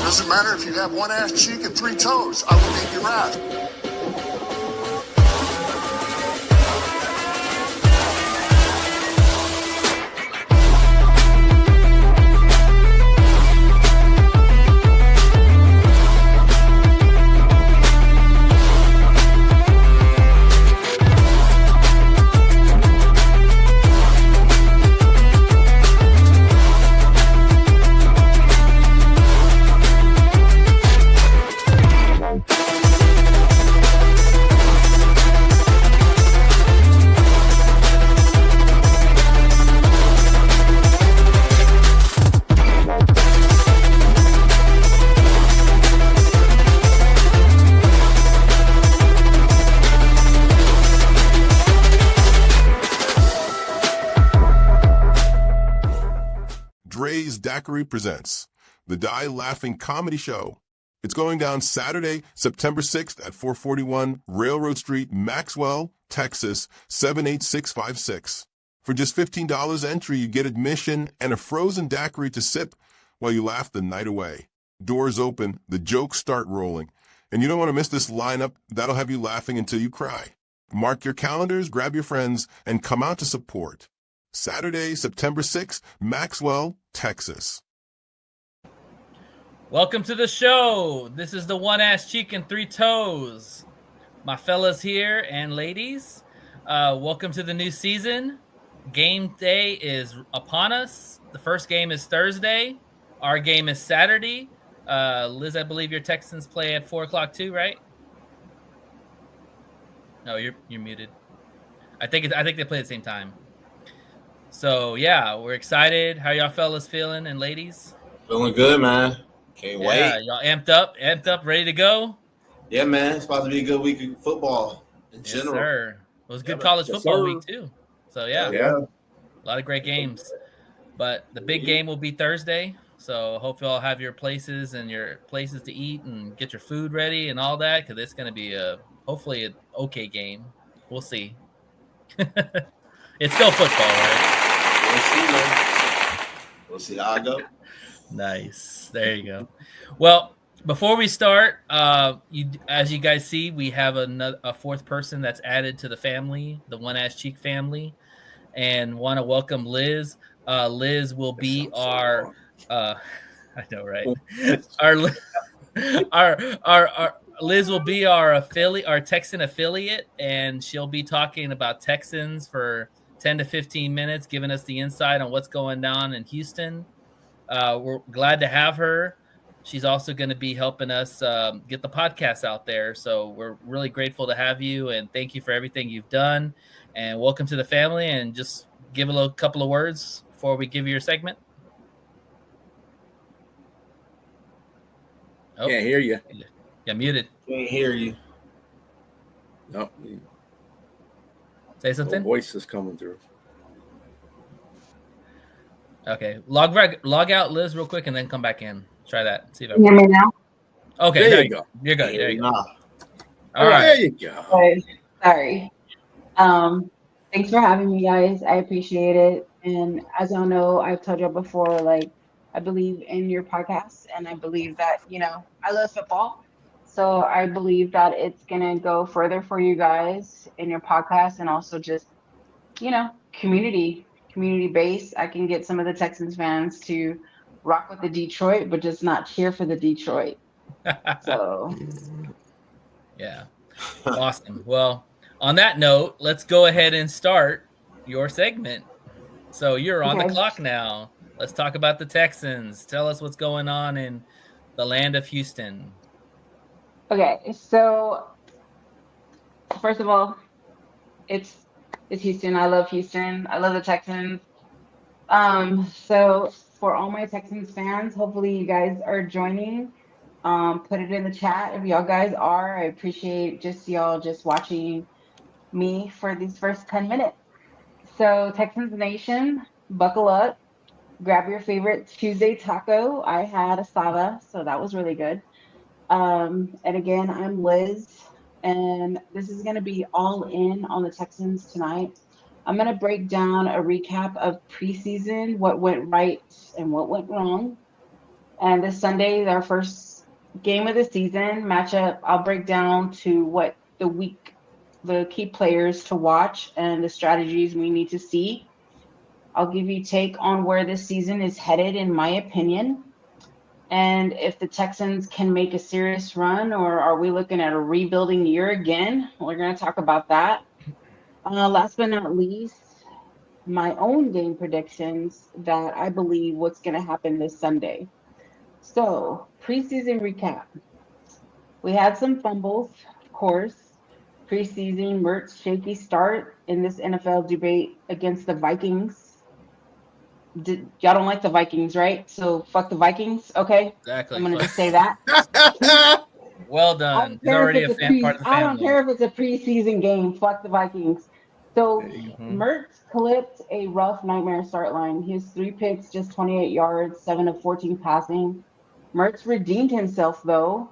Doesn't matter if you have one ass cheek and three toes. I will beat your ass. Daiquiri presents the Die Laughing Comedy Show. It's going down Saturday, September 6th at 441 Railroad Street, Maxwell, Texas, 78656. For just $15 entry, you get admission and a frozen daiquiri to sip while you laugh the night away. Doors open, the jokes start rolling, and you don't want to miss this lineup that'll have you laughing until you cry. Mark your calendars, grab your friends, and come out to support. Saturday, September 6th, Maxwell, Texas. Welcome to the show. This is the One Ass Cheek and Three Toes. My fellas here and ladies, welcome to the new season. Game day is upon us. The first game is Thursday. Our game is Saturday. Liz, I believe your Texans play at 4 o'clock too, right? No, you're muted. I think they play at the same time. So yeah, we're excited. How y'all fellas feeling and ladies? Feeling good, man. Can't wait. Yeah, y'all amped up, ready to go? Yeah, man. It's about to be a good week of football in general. Sir. It was good college football week too. So yeah, a lot of great games. But the big game will be Thursday. So hope you all have your places to eat and get your food ready and all that, because it's going to be hopefully an okay game. We'll see. It's still football, right? We'll see, man. We'll see how I go. Nice. There you go. Well, before we start, as you guys see, we have a fourth person that's added to the family, the One Ass Cheek family, and want to welcome Liz. Liz will be our I know, right? our Liz will be our affiliate, our Texan affiliate, and she'll be talking about Texans for 10 to 15 minutes, giving us the insight on what's going on in Houston. We're glad to have her. She's also going to be helping us get the podcast out there. So we're really grateful to have you, and thank you for everything you've done. And welcome to the family. And just give a couple of words before we give you your segment. Oh, can't hear you. Yeah, muted. Can't hear you. No. Say something. No voice is coming through. Okay, log out, Liz, real quick, and then come back in. Try that. See if I can you hear me now? Okay, there you go. You're good. There you go. All right. There you go. Okay. Sorry. Thanks for having me, guys. I appreciate it. And as y'all know, I've told y'all before, like, I believe in your podcast, and I believe that, I love football. So I believe that it's going to go further for you guys in your podcast, and also just, community base. I can get some of the Texans fans to rock with the Detroit, but just not cheer for the Detroit. So yeah. Awesome. Well, on that note, let's go ahead and start your segment. So you're on the clock now. Let's talk about the Texans. Tell us what's going on in the land of Houston. Okay, so first of all, it's Houston. I love Houston. I love the Texans. So for all my Texans fans, hopefully you guys are joining. Put it in the chat if y'all guys are. I appreciate y'all watching me for these first 10 minutes. So Texans Nation, buckle up. Grab your favorite Tuesday taco. I had asada, so that was really good. And again, I'm Liz, and this is going to be all in on the Texans tonight. I'm going to break down a recap of preseason, what went right and what went wrong. And this Sunday is our first game of the season matchup. I'll break down to what the key players to watch and the strategies we need to see. I'll give you take on where this season is headed, in my opinion, and if the Texans can make a serious run, or are we looking at a rebuilding year again? We're going to talk about that. Last but not least, my own game predictions that I believe what's going to happen this Sunday. So, preseason recap. We had some fumbles, of course. Preseason, Mertz shaky start in this NFL debate against the Vikings. Y'all don't like the Vikings, right? So fuck the Vikings, okay? Exactly. I'm gonna just say that. Well I done. don't He's care if already it's a fan, part of the I don't family. care if it's a preseason game. Fuck the Vikings. So Mhm. Mertz clipped a rough nightmare start line. He has 3 picks, just 28 yards, 7 of 14 passing. Mertz redeemed himself though,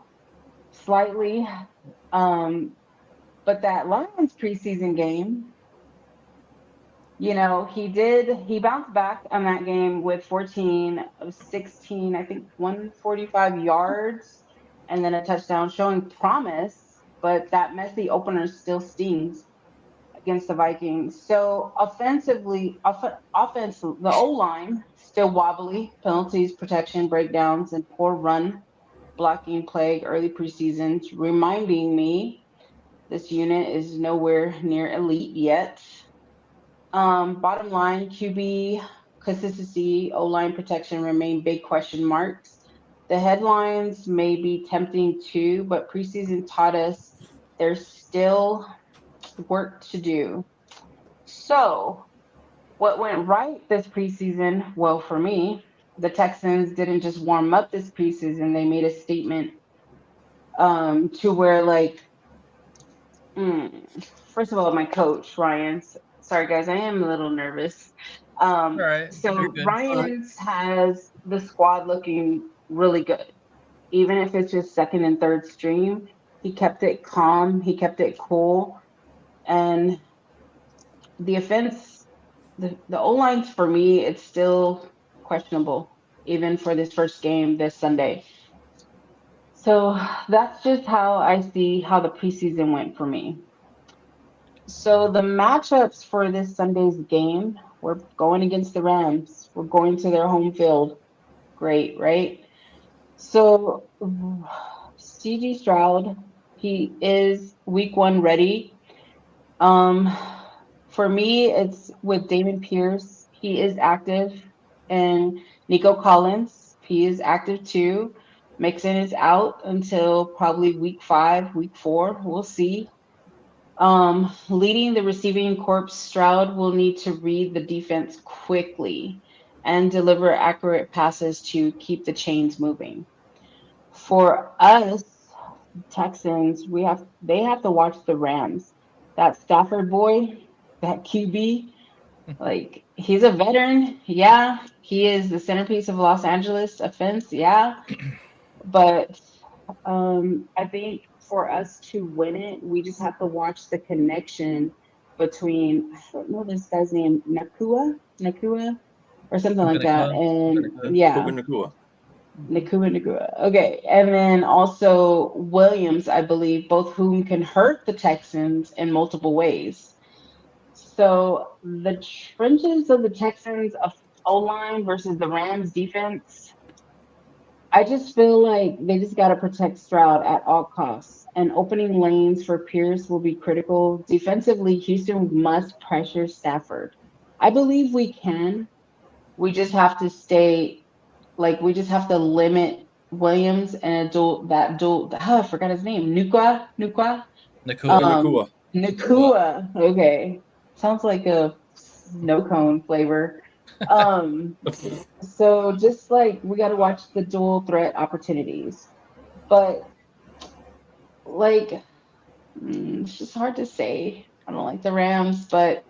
slightly. But that Lions preseason game, he bounced back on that game with 14 of 16, I think 145 yards, and then a touchdown showing promise, but that messy opener still stings against the Vikings. So offensively, offense, the O-line still wobbly, penalties, protection, breakdowns, and poor run blocking plague early preseasons, reminding me this unit is nowhere near elite yet. Bottom line, QB consistency, O-line protection remain big question marks. The headlines may be tempting too, but preseason taught us there's still work to do. So, what went right this preseason? Well, for me, the Texans didn't just warm up this preseason; they made a statement to where, like, first of all, my coach Ryan. Sorry, guys, I am a little nervous. All right. You're So good. All right. Ryan's has the squad looking really good, even if it's just second and third stream. He kept it calm. He kept it cool, and the offense, the O lines for me, it's still questionable, even for this first game this Sunday. So that's just how I see how the preseason went for me. So the matchups for this Sunday's game, we're going against the Rams. We're going to their home field. Great, right? So CG Stroud, he is week 1 ready. Um, for me, it's with Damon Pierce. He is active, and Nico Collins, he is active too. Mixon is out until probably week 5, week 4. We'll see. Leading the receiving corps, Stroud will need to read the defense quickly and deliver accurate passes to keep the chains moving. For us Texans, they have to watch the Rams. That Stafford boy, that QB, like he's a veteran. Yeah, he is the centerpiece of Los Angeles offense. Yeah, but I think for us to win it, we just have to watch the connection between I don't know this guy's name, Nakua, or something like that. Nakua. And Nakua. yeah, Puka Nakua. Nakua. Okay, and then also Williams, I believe, both whom can hurt the Texans in multiple ways. So the trenches of the Texans of O line versus the Rams defense, I just feel like they just got to protect Stroud at all costs. And opening lanes for Pierce will be critical. Defensively, Houston must pressure Stafford. I believe we can. We just have to we just have to limit Williams and I forgot his name. Nukwa? Nakua. Puka Um, Nakua. Nakua. Okay. Sounds like a snow cone flavor. Um, so just like we got to watch the dual threat opportunities, but like it's just hard to say. I don't like the Rams, but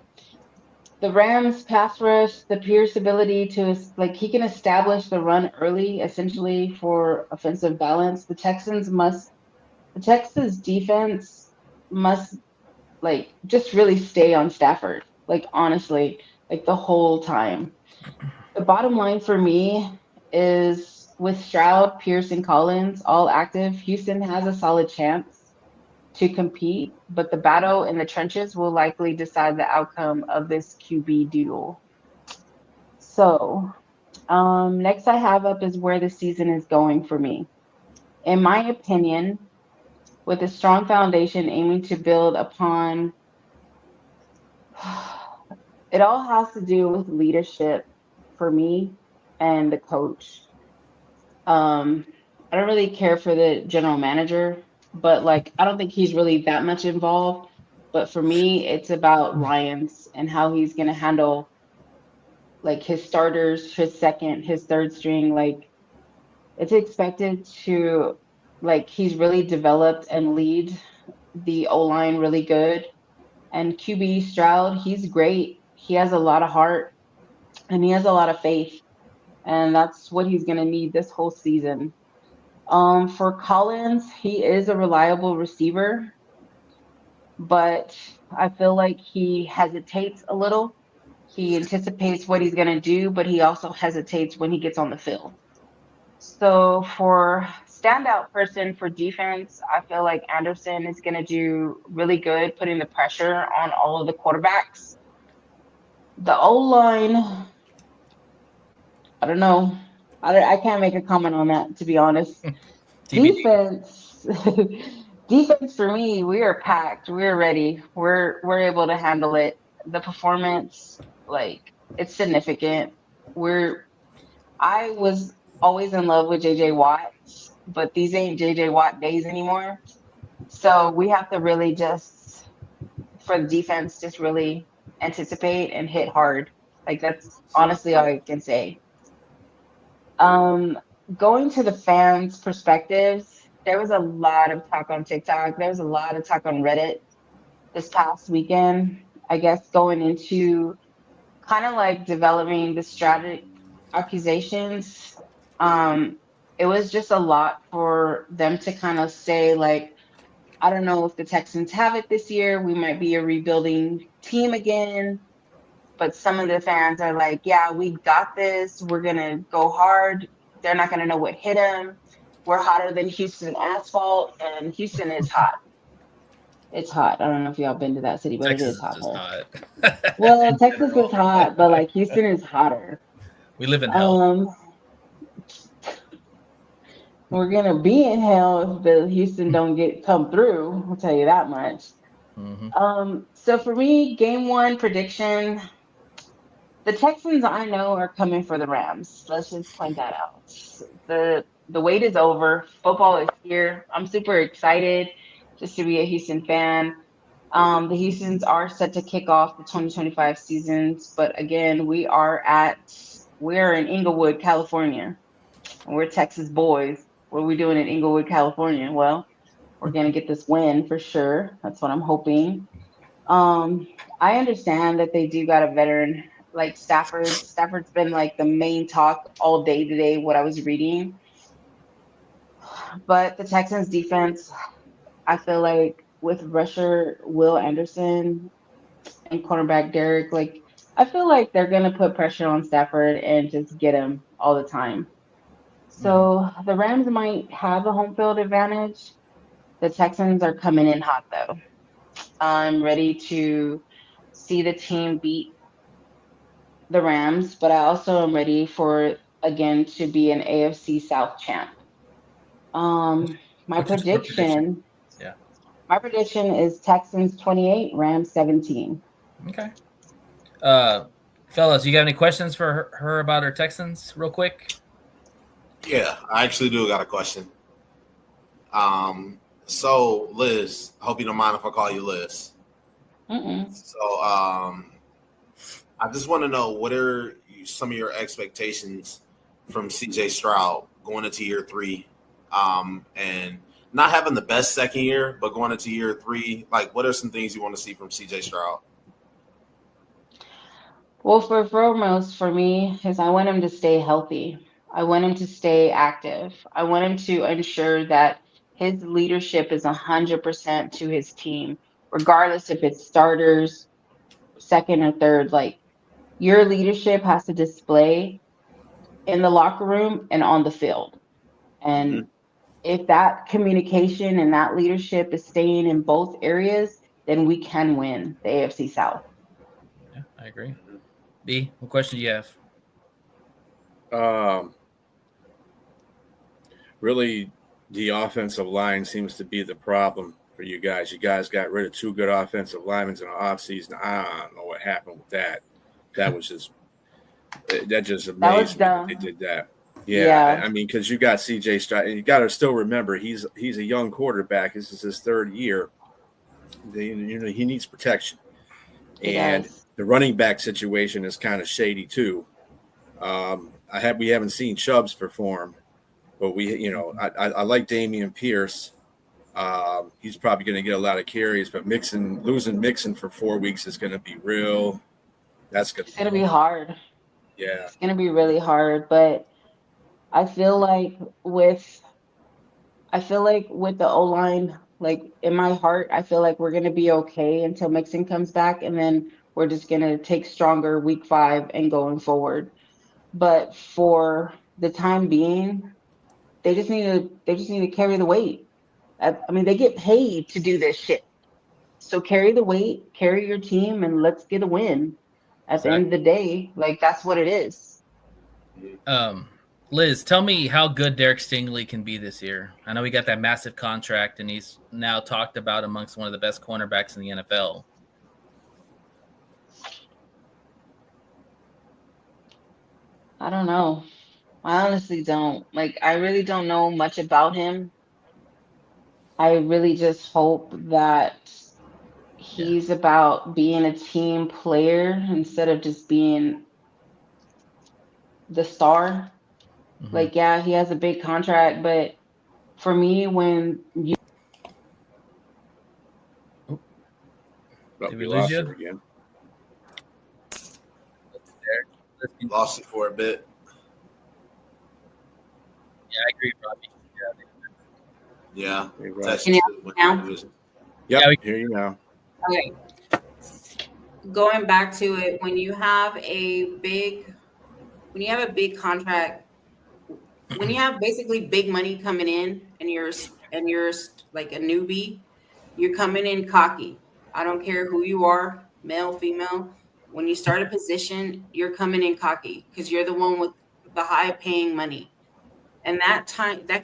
the Rams pass rush, the Pierce ability to he can establish the run early, essentially for offensive balance. The Texas defense must just really stay on Stafford, like honestly, like the whole time. The bottom line for me is with Stroud, Pierce, and Collins all active, Houston has a solid chance to compete, but the battle in the trenches will likely decide the outcome of this QB duel. So, next I have up is where the season is going for me. In my opinion, with a strong foundation aiming to build upon, it all has to do with leadership for me and the coach. Um, I don't really care for the general manager, but like I don't think he's really that much involved. But for me, it's about Ryans and how he's gonna handle like his starters, his second, his third string. Like it's expected to like he's really developed and lead the O line really good. And QB Stroud, he's great. He has a lot of heart and he has a lot of faith. And that's what he's gonna need this whole season. For Collins, he is a reliable receiver, but I feel like he hesitates a little. He anticipates what he's going to do, but he also hesitates when he gets on the field. So for standout person for defense, I feel like Anderson is going to do really good putting the pressure on all of the quarterbacks. The O-line, I don't know. I can't make a comment on that, to be honest. Defense, defense for me, we are packed. We're ready. We're able to handle it. The performance, like it's significant. I was always in love with JJ Watt, but these ain't JJ Watt days anymore. So we have to really just for the defense, just really anticipate and hit hard. Like that's honestly all I can say. Um, Going to the fans' perspectives, there was a lot of talk on TikTok. There was a lot of talk on Reddit this past weekend. I guess going into kind of like developing the strategy accusations. It was just a lot for them to kind of say like, I don't know if the Texans have it this year. We might be a rebuilding team again. But some of the fans are like, yeah, we got this. We're going to go hard. They're not going to know what hit them. We're hotter than Houston asphalt, and Houston is hot. It's hot. I don't know if y'all been to that city, but Texas it is hot. is just hot. Well, Texas is hot, but like Houston is hotter. We live in hell. We're gonna be in hell if the Houston don't come through. I'll tell you that much. So for me, game one prediction. The Texans I know are coming for the Rams. Let's just point that out. The wait is over. Football is here. I'm super excited just to be a Houston fan. The Houstons are set to kick off the 2025 seasons, but again, we're in Inglewood, California. And we're Texas boys. What are we doing in Inglewood, California? Well, we're gonna get this win for sure. That's what I'm hoping. I understand that they do got a veteran like Stafford. Stafford's been like the main talk all day today, what I was reading. But the Texans defense, I feel like with rusher Will Anderson and cornerback Derek, like I feel like they're gonna put pressure on Stafford and just get him all the time. So the Rams might have a home field advantage. The Texans are coming in hot though. I'm ready to see the team beat the Rams, but I also am ready for again to be an AFC South champ. My prediction. Yeah. My prediction is Texans 28, Rams 17. Okay. Fellas, you got any questions for her about her Texans real quick? Yeah, I actually do got a question. So Liz, I hope you don't mind if I call you Liz. So, I just want to know what are some of your expectations from CJ Stroud going into year 3, and not having the best second year, but going into year 3. Like, what are some things you want to see from CJ Stroud? Well, foremost for me is I want him to stay healthy. I want him to stay active. I want him to ensure that his leadership is 100% to his team, regardless if it's starters, second or third. Like your leadership has to display in the locker room and on the field. And if that communication and that leadership is staying in both areas, then we can win the AFC South. Yeah, I agree. B, what question do you have? Really, the offensive line seems to be the problem for you guys. You guys got rid of 2 good offensive linemen in the offseason. I don't know what happened with that. That was just amazed me that they did that. Yeah. I mean, because you got CJ Stroud, and you got to still remember he's a young quarterback. This is his 3rd year. He needs protection, and the running back situation is kind of shady too. We haven't seen Chubbs perform, but I like Dameon Pierce. He's probably going to get a lot of carries, but losing Mixon for 4 weeks is going to be real. It's going to be hard. Yeah, it's going to be really hard. But I feel like with the O-line, like in my heart, I feel like we're going to be okay until Mixon comes back, and then we're just going to take stronger week 5 and going forward. But for the time being, they just need to carry the weight. I mean, they get paid to do this shit. So carry the weight, carry your team, and let's get a win. At the end of the day, like that's what it is. Liz, tell me how good Derek Stingley can be this year. I know he got that massive contract, and he's now talked about amongst one of the best cornerbacks in the NFL. I don't know. I honestly don't. Like, I really don't know much about him. I really just hope that he's about being a team player instead of just being the star. Mm-hmm. Like, yeah, he has a big contract, but for me, when you did we lose you again? Lost it for a bit. Yeah, I agree, Robbie. Yeah. Can you hear me now? Yeah, we hear you now. Okay. Going back to it, when you have a big contract, when you have basically big money coming in, and you're like a newbie, you're coming in cocky. I don't care who you are, male, female. When you start a position, you're coming in cocky because you're the one with the high paying money. And that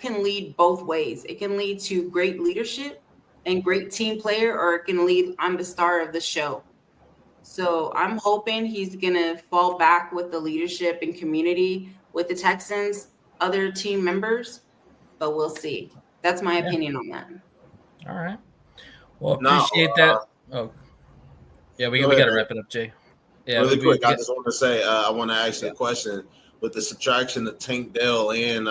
can lead both ways. It can lead to great leadership and great team player, or it can lead, I'm the star of the show. So I'm hoping he's going to fall back with the leadership and community with the Texans, other team members, but we'll see. That's my opinion on that. All right. Well, appreciate that. Yeah, we got to wrap it up, Jay. Yeah, really quick, I just want to say, I want to ask you a question. With the subtraction of Tank Dell and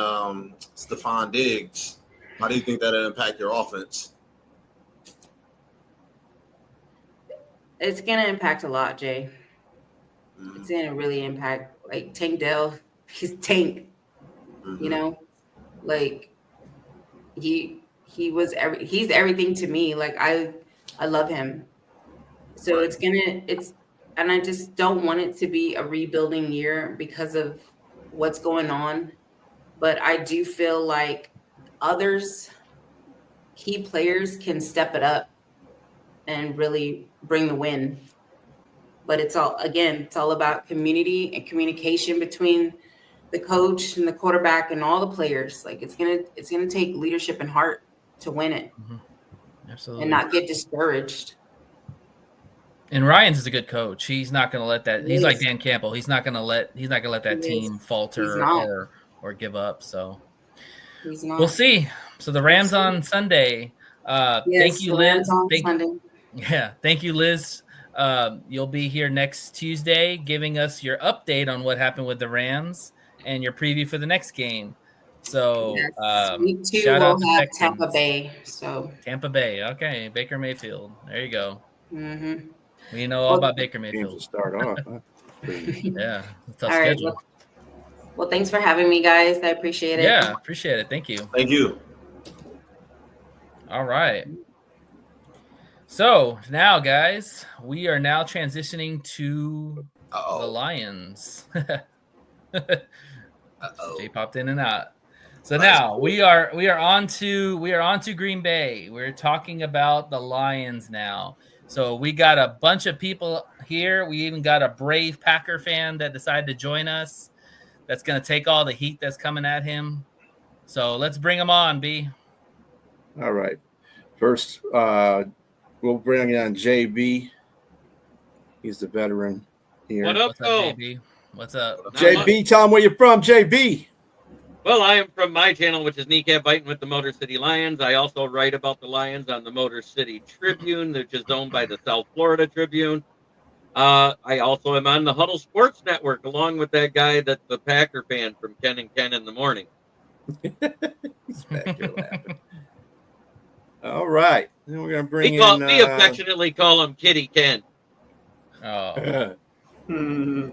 Stephon Diggs, how do you think that'll impact your offense? It's going to impact a lot, Jay. Mm-hmm. It's going to really impact. Like Tank Dell, he's Tank. Mm-hmm. Like he's everything to me. Like I love him. So and I just don't want it to be a rebuilding year because of what's going on. But I do feel like key players can step it up and really bring the win. But it's all about community and communication between the coach and the quarterback and all the players. Like it's gonna take leadership and heart to win it. Mm-hmm. Absolutely. And not get discouraged. And Ryan's is a good coach. He's not going to let that. He's like Dan Campbell. He's not going to let that team falter or give up. So we'll see. So the Rams on Sunday. Thank you, Liz. Thank you, Liz. You'll be here next Tuesday, giving us your update on what happened with the Rams and your preview for the next game. So week 2 we'll have Tampa Bay. So Tampa Bay. Okay, Baker Mayfield. There you go. Mm-hmm. We know all about Baker Mayfield. To start off. Yeah, tough all right, schedule. Well, thanks for having me, guys. I appreciate it. Yeah, appreciate it. Thank you. Thank you. All right. So now, guys, we are now transitioning to the Lions. Jay popped in and out. So now we are on to Green Bay. We're talking about the Lions now. So we got a bunch of people here. We even got a brave Packer fan that decided to join us. That's going to take all the heat that's coming at him. So let's bring him on, B. All right. First, we'll bring on JB. He's the veteran here. What up, What's up, JB? What's up? JB, tell him where you're from, JB. Well, I am from my channel, which is Kneecap Biting with the Motor City Lions. I also write about the Lions on the Motor City Tribune, which is owned by the South Florida Tribune. I also am on the Huddle Sports Network, along with that guy that's the Packer fan from Ken and Ken in the Morning. He's back here laughing. All right. Then we're going to bring We affectionately call him Kitty Ken. Oh. And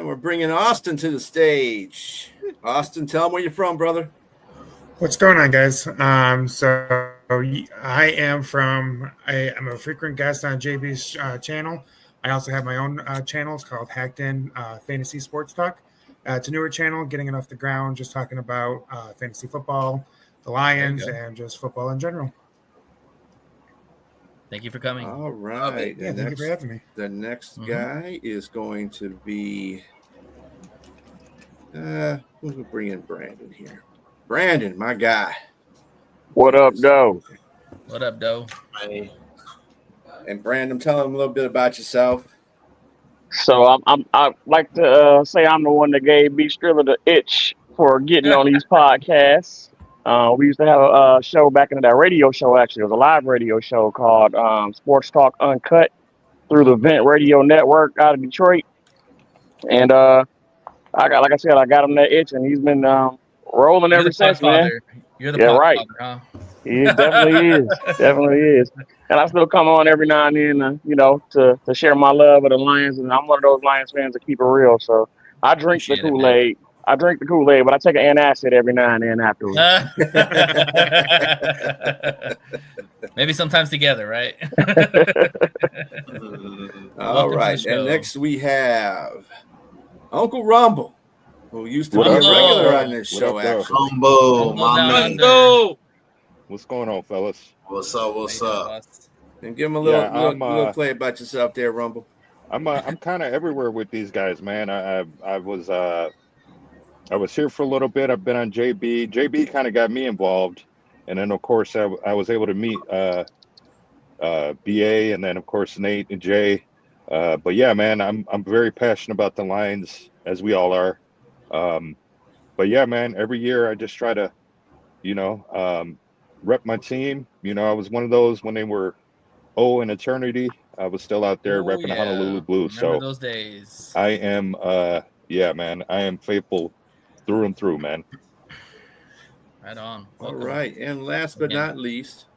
we're bringing Austin to the stage. Austin, tell him where you're from, brother. What's going on, guys? So I am I'm a frequent guest on JB's channel. I also have my own channel. It's called Hacked In Fantasy Sports Talk. It's a newer channel, getting it off the ground, just talking about fantasy football, the Lions, and just football in general. Thank you for coming. All right. Yeah, thank you for having me. The next guy is going to be we'll bring in Brandon here. Brandon, my guy. What up, Doe? What up, Doe? Hey. And Brandon, tell him a little bit about yourself. So I like to say I'm the one that gave B Striller the itch for getting on these podcasts. We used to have a show back in that radio show. Actually, it was a live radio show called Sports Talk Uncut through the Vent Radio Network out of Detroit. And I got him that itch, and he's been rolling ever since, man. You're the podfather, right. Huh? He definitely is. And I still come on every now and then, to share my love of the Lions. And I'm one of those Lions fans that keep it real. So I drink the Kool-Aid. I drink the Kool-Aid, but I take an antacid every now and then afterwards. Maybe sometimes together, right? All right. And next we have Uncle Rumble, who used to be a regular on this show, actually. Rumble, What's going on, fellas? What's up? And give him a little play about yourself there, Rumble. I'm kind of everywhere with these guys, man. I was here for a little bit. I've been on JB. JB kind of got me involved, and then of course I was able to meet BA, and then of course Nate and Jay. But yeah, man, I'm very passionate about the Lions, as we all are. But yeah, man, every year I just try to, rep my team. I was one of those when they were in eternity. I was still out there repping the Honolulu Blues. Remember those days. I am, man, I am faithful through and through, man. Right on. Welcome. All right. And last but not least,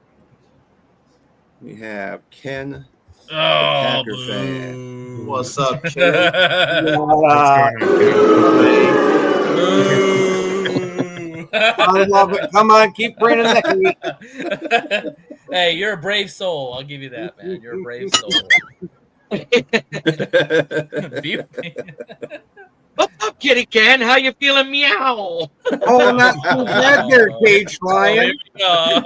we have Ken, the Packer fan. What's up, Ken? I love it. Come on, keep bringing that heat. Hey, you're a brave soul. I'll give you that, man. You're a brave soul. What's up, Kitty Ken? How you feeling? Meow. Oh, not too bad there, Cage Lion. Here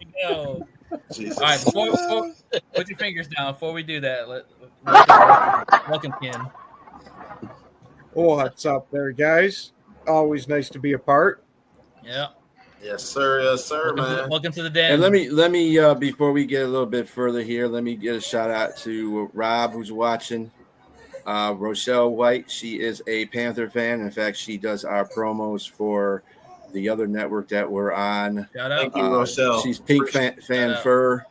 we go. Jesus. All right, before, put your fingers down. Before we do that, welcome, Ken. What's up there, guys? Always nice to be a part. Yeah. Yes, sir, man. Welcome to the den. And let me before we get a little bit further here, let me get a shout out to Rob, who's watching. Rochelle White, she is a Panther fan. In fact, she does our promos for the other network that we're on. Shout out. Thank you, Rochelle. She's Pink fan Fur.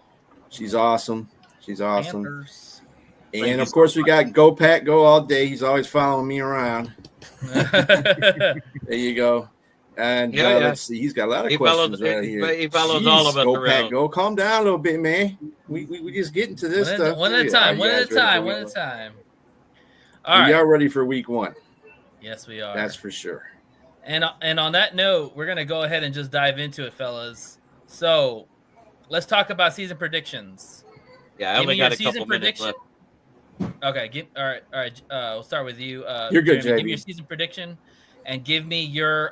She's awesome. She's awesome. Panthers. And of course, we got Go Pack Go all day. He's always following me around. There you go. And let's see, he's got a lot of questions right here. He follows all of us Go around. Pack Go. Calm down a little bit, man. We just getting to this stuff. One at a time. All right. We are ready for week 1. Yes, we are. That's for sure. And on that note, we're gonna go ahead and just dive into it, fellas. So let's talk about season predictions. Yeah, I only got a couple minutes left. Okay, all right. We'll start with you. You're good, Jeremy. Give JB. me your season prediction, and give me your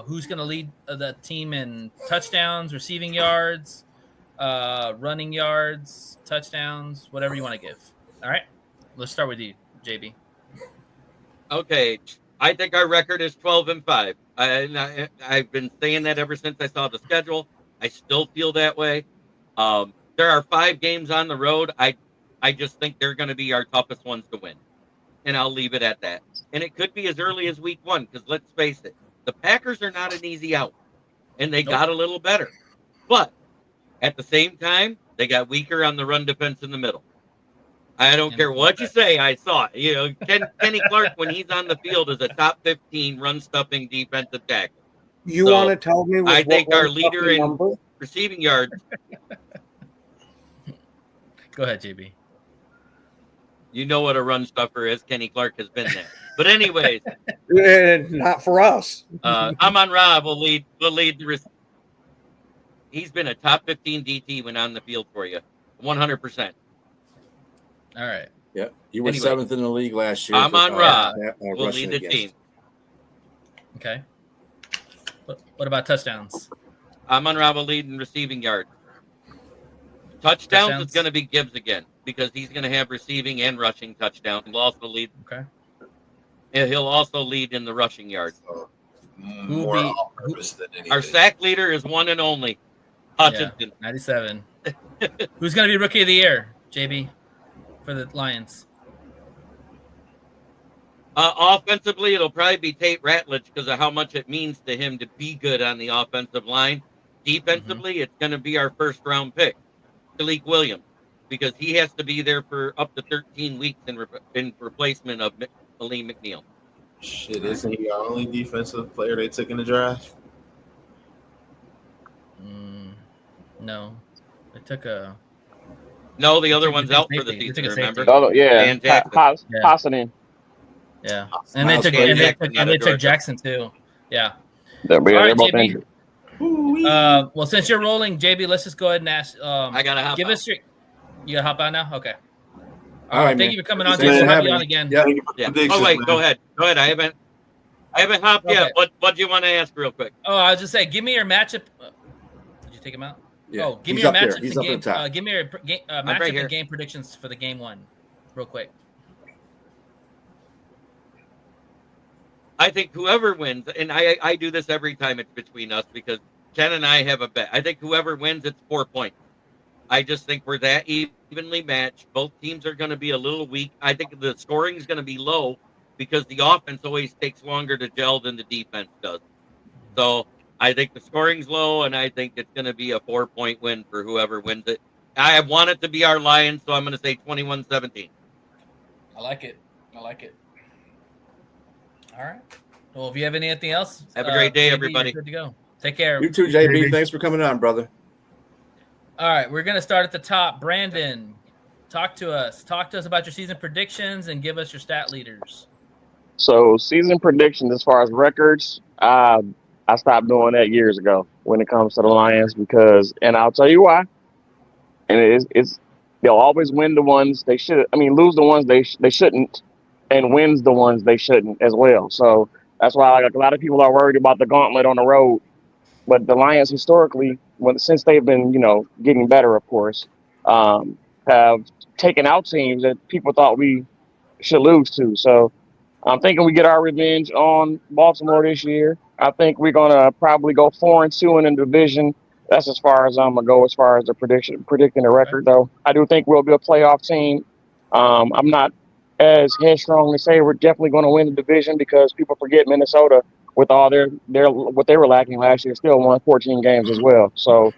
who's going to lead the team in touchdowns, receiving yards, running yards, touchdowns, whatever you want to give. All right, let's start with you, JB. Okay, I think our record is 12-5. I've been saying that ever since I saw the schedule. I still feel that way. There are 5 games on the road. I just think they're going to be our toughest ones to win, and I'll leave it at that. And it could be as early as week 1, because let's face it, the Packers are not an easy out, and they got a little better. But at the same time, they got weaker on the run defense in the middle. I don't care what you say. I saw it. You know, Kenny Clark, when he's on the field, is a top 15 run-stuffing defensive tackle. You want to tell me? I think our leader in receiving yards. Go ahead, JB. You know what a run stuffer is. Kenny Clark has been there. But anyways, not for us. Amon Ra will lead the. He's been a top 15 DT when on the field for you, 100%. All right. Yeah, you were 7th in the league last year. Amon Ra will lead the team. Okay. What about touchdowns? Amon Ra will lead in receiving yards. Touchdowns is going to be Gibbs again, because he's going to have receiving and rushing touchdowns. He'll also lead. Okay. And he'll also lead in the rushing yards. Our sack leader is one and only Hutchinson. Yeah, 97. Who's going to be rookie of the year, JB, for the Lions? Offensively, it'll probably be Tate Ratledge because of how much it means to him to be good on the offensive line. Defensively, it's going to be our first-round pick, Malik Williams, because he has to be there for up to 13 weeks in replacement of Aleem McNeil. Shit, isn't he our only defensive player they took in the draft? No. They took a... No, the other one's out for the season, remember? Oh, yeah. And Jackson. Hassanin. Yeah. And they took Jackson, too. Yeah. They're both JB. injured. Well, since you're rolling, JB, let's just go ahead and ask. I got to hop out. You got to hop out now? Okay. All right, thank you for coming on. We'll have you on again. Yeah. Oh, wait, go ahead. Go ahead. I haven't hopped yet. What do you want to ask real quick? Oh, I was just saying, give me your matchup. Did you take him out? Yeah. Oh, give me your matchup. He's up at the top. Give me your matchup and game predictions for the game 1, real quick. I think whoever wins, and I do this every time it's between us because Ken and I have a bet. I think whoever wins, it's 4 points. I just think we're that evenly matched. Both teams are going to be a little weak. I think the scoring is going to be low because the offense always takes longer to gel than the defense does. So I think the scoring's low, and I think it's going to be a 4-point win for whoever wins it. I want it to be our Lions, so I'm going to say 21-17. I like it. All right. Well, if you have anything else, have a great day, JB, everybody. you're good to go. Take care. You too, JB. Thanks for coming on, brother. All right, we're going to start at the top. Brandon, talk to us. Talk to us about your season predictions and give us your stat leaders. So season predictions as far as records, I stopped doing that years ago when it comes to the Lions because, and I'll tell you why. And it's they'll always win the ones they should. I mean, lose the ones they shouldn't, and wins the ones they shouldn't as well. So that's why like, a lot of people are worried about the gauntlet on the road. But the Lions historically, since they've been, getting better, of course, have taken out teams that people thought we should lose to. So I'm thinking we get our revenge on Baltimore this year. I think we're going to probably go 4-2 in the division. That's as far as I'm going to go as far as the predicting the record, though. I do think we'll be a playoff team. I'm not as headstrong to say we're definitely going to win the division because people forget Minnesota, with all their what they were lacking last year, still won 14 games as well. So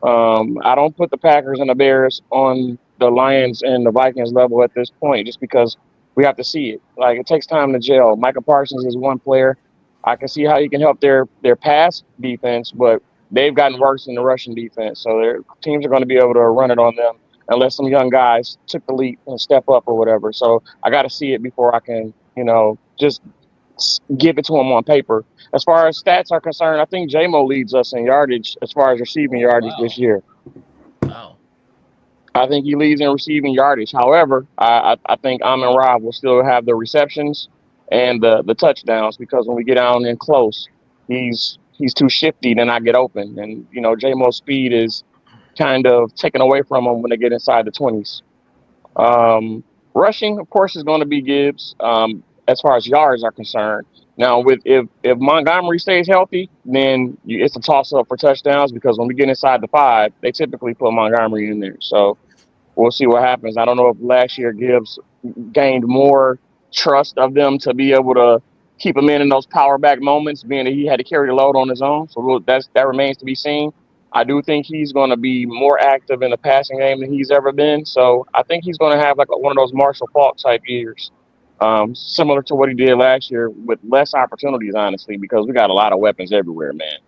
I don't put the Packers and the Bears on the Lions and the Vikings level at this point, just because we have to see it. Like, it takes time to gel. Micah Parsons is one player. I can see how he can help their pass defense, but they've gotten worse in the rushing defense. So their teams are going to be able to run it on them unless some young guys took the leap and step up or whatever. So I got to see it before I can, just give it to them on paper. As far as stats are concerned, I think J-Mo leads us in yardage as far as receiving yardage this year. Wow. I think he leads in receiving yardage. However, I think Amon-Ra will still have the receptions and the touchdowns, because when we get down in close, he's too shifty to not get open. And, J-Mo's speed is kind of taken away from him when they get inside the 20s. Rushing, of course, is going to be Gibbs as far as yards are concerned. Now, if Montgomery stays healthy, then it's a toss-up for touchdowns, because when we get inside the 5, they typically put Montgomery in there. So we'll see what happens. I don't know if last year Gibbs gained more trust of them to be able to keep him in those power back moments, being that he had to carry the load on his own. So that remains to be seen. I do think he's going to be more active in the passing game than he's ever been. So I think he's going to have like one of those Marshall Faulk type years, similar to what he did last year, with less opportunities, honestly, because we got a lot of weapons everywhere, man.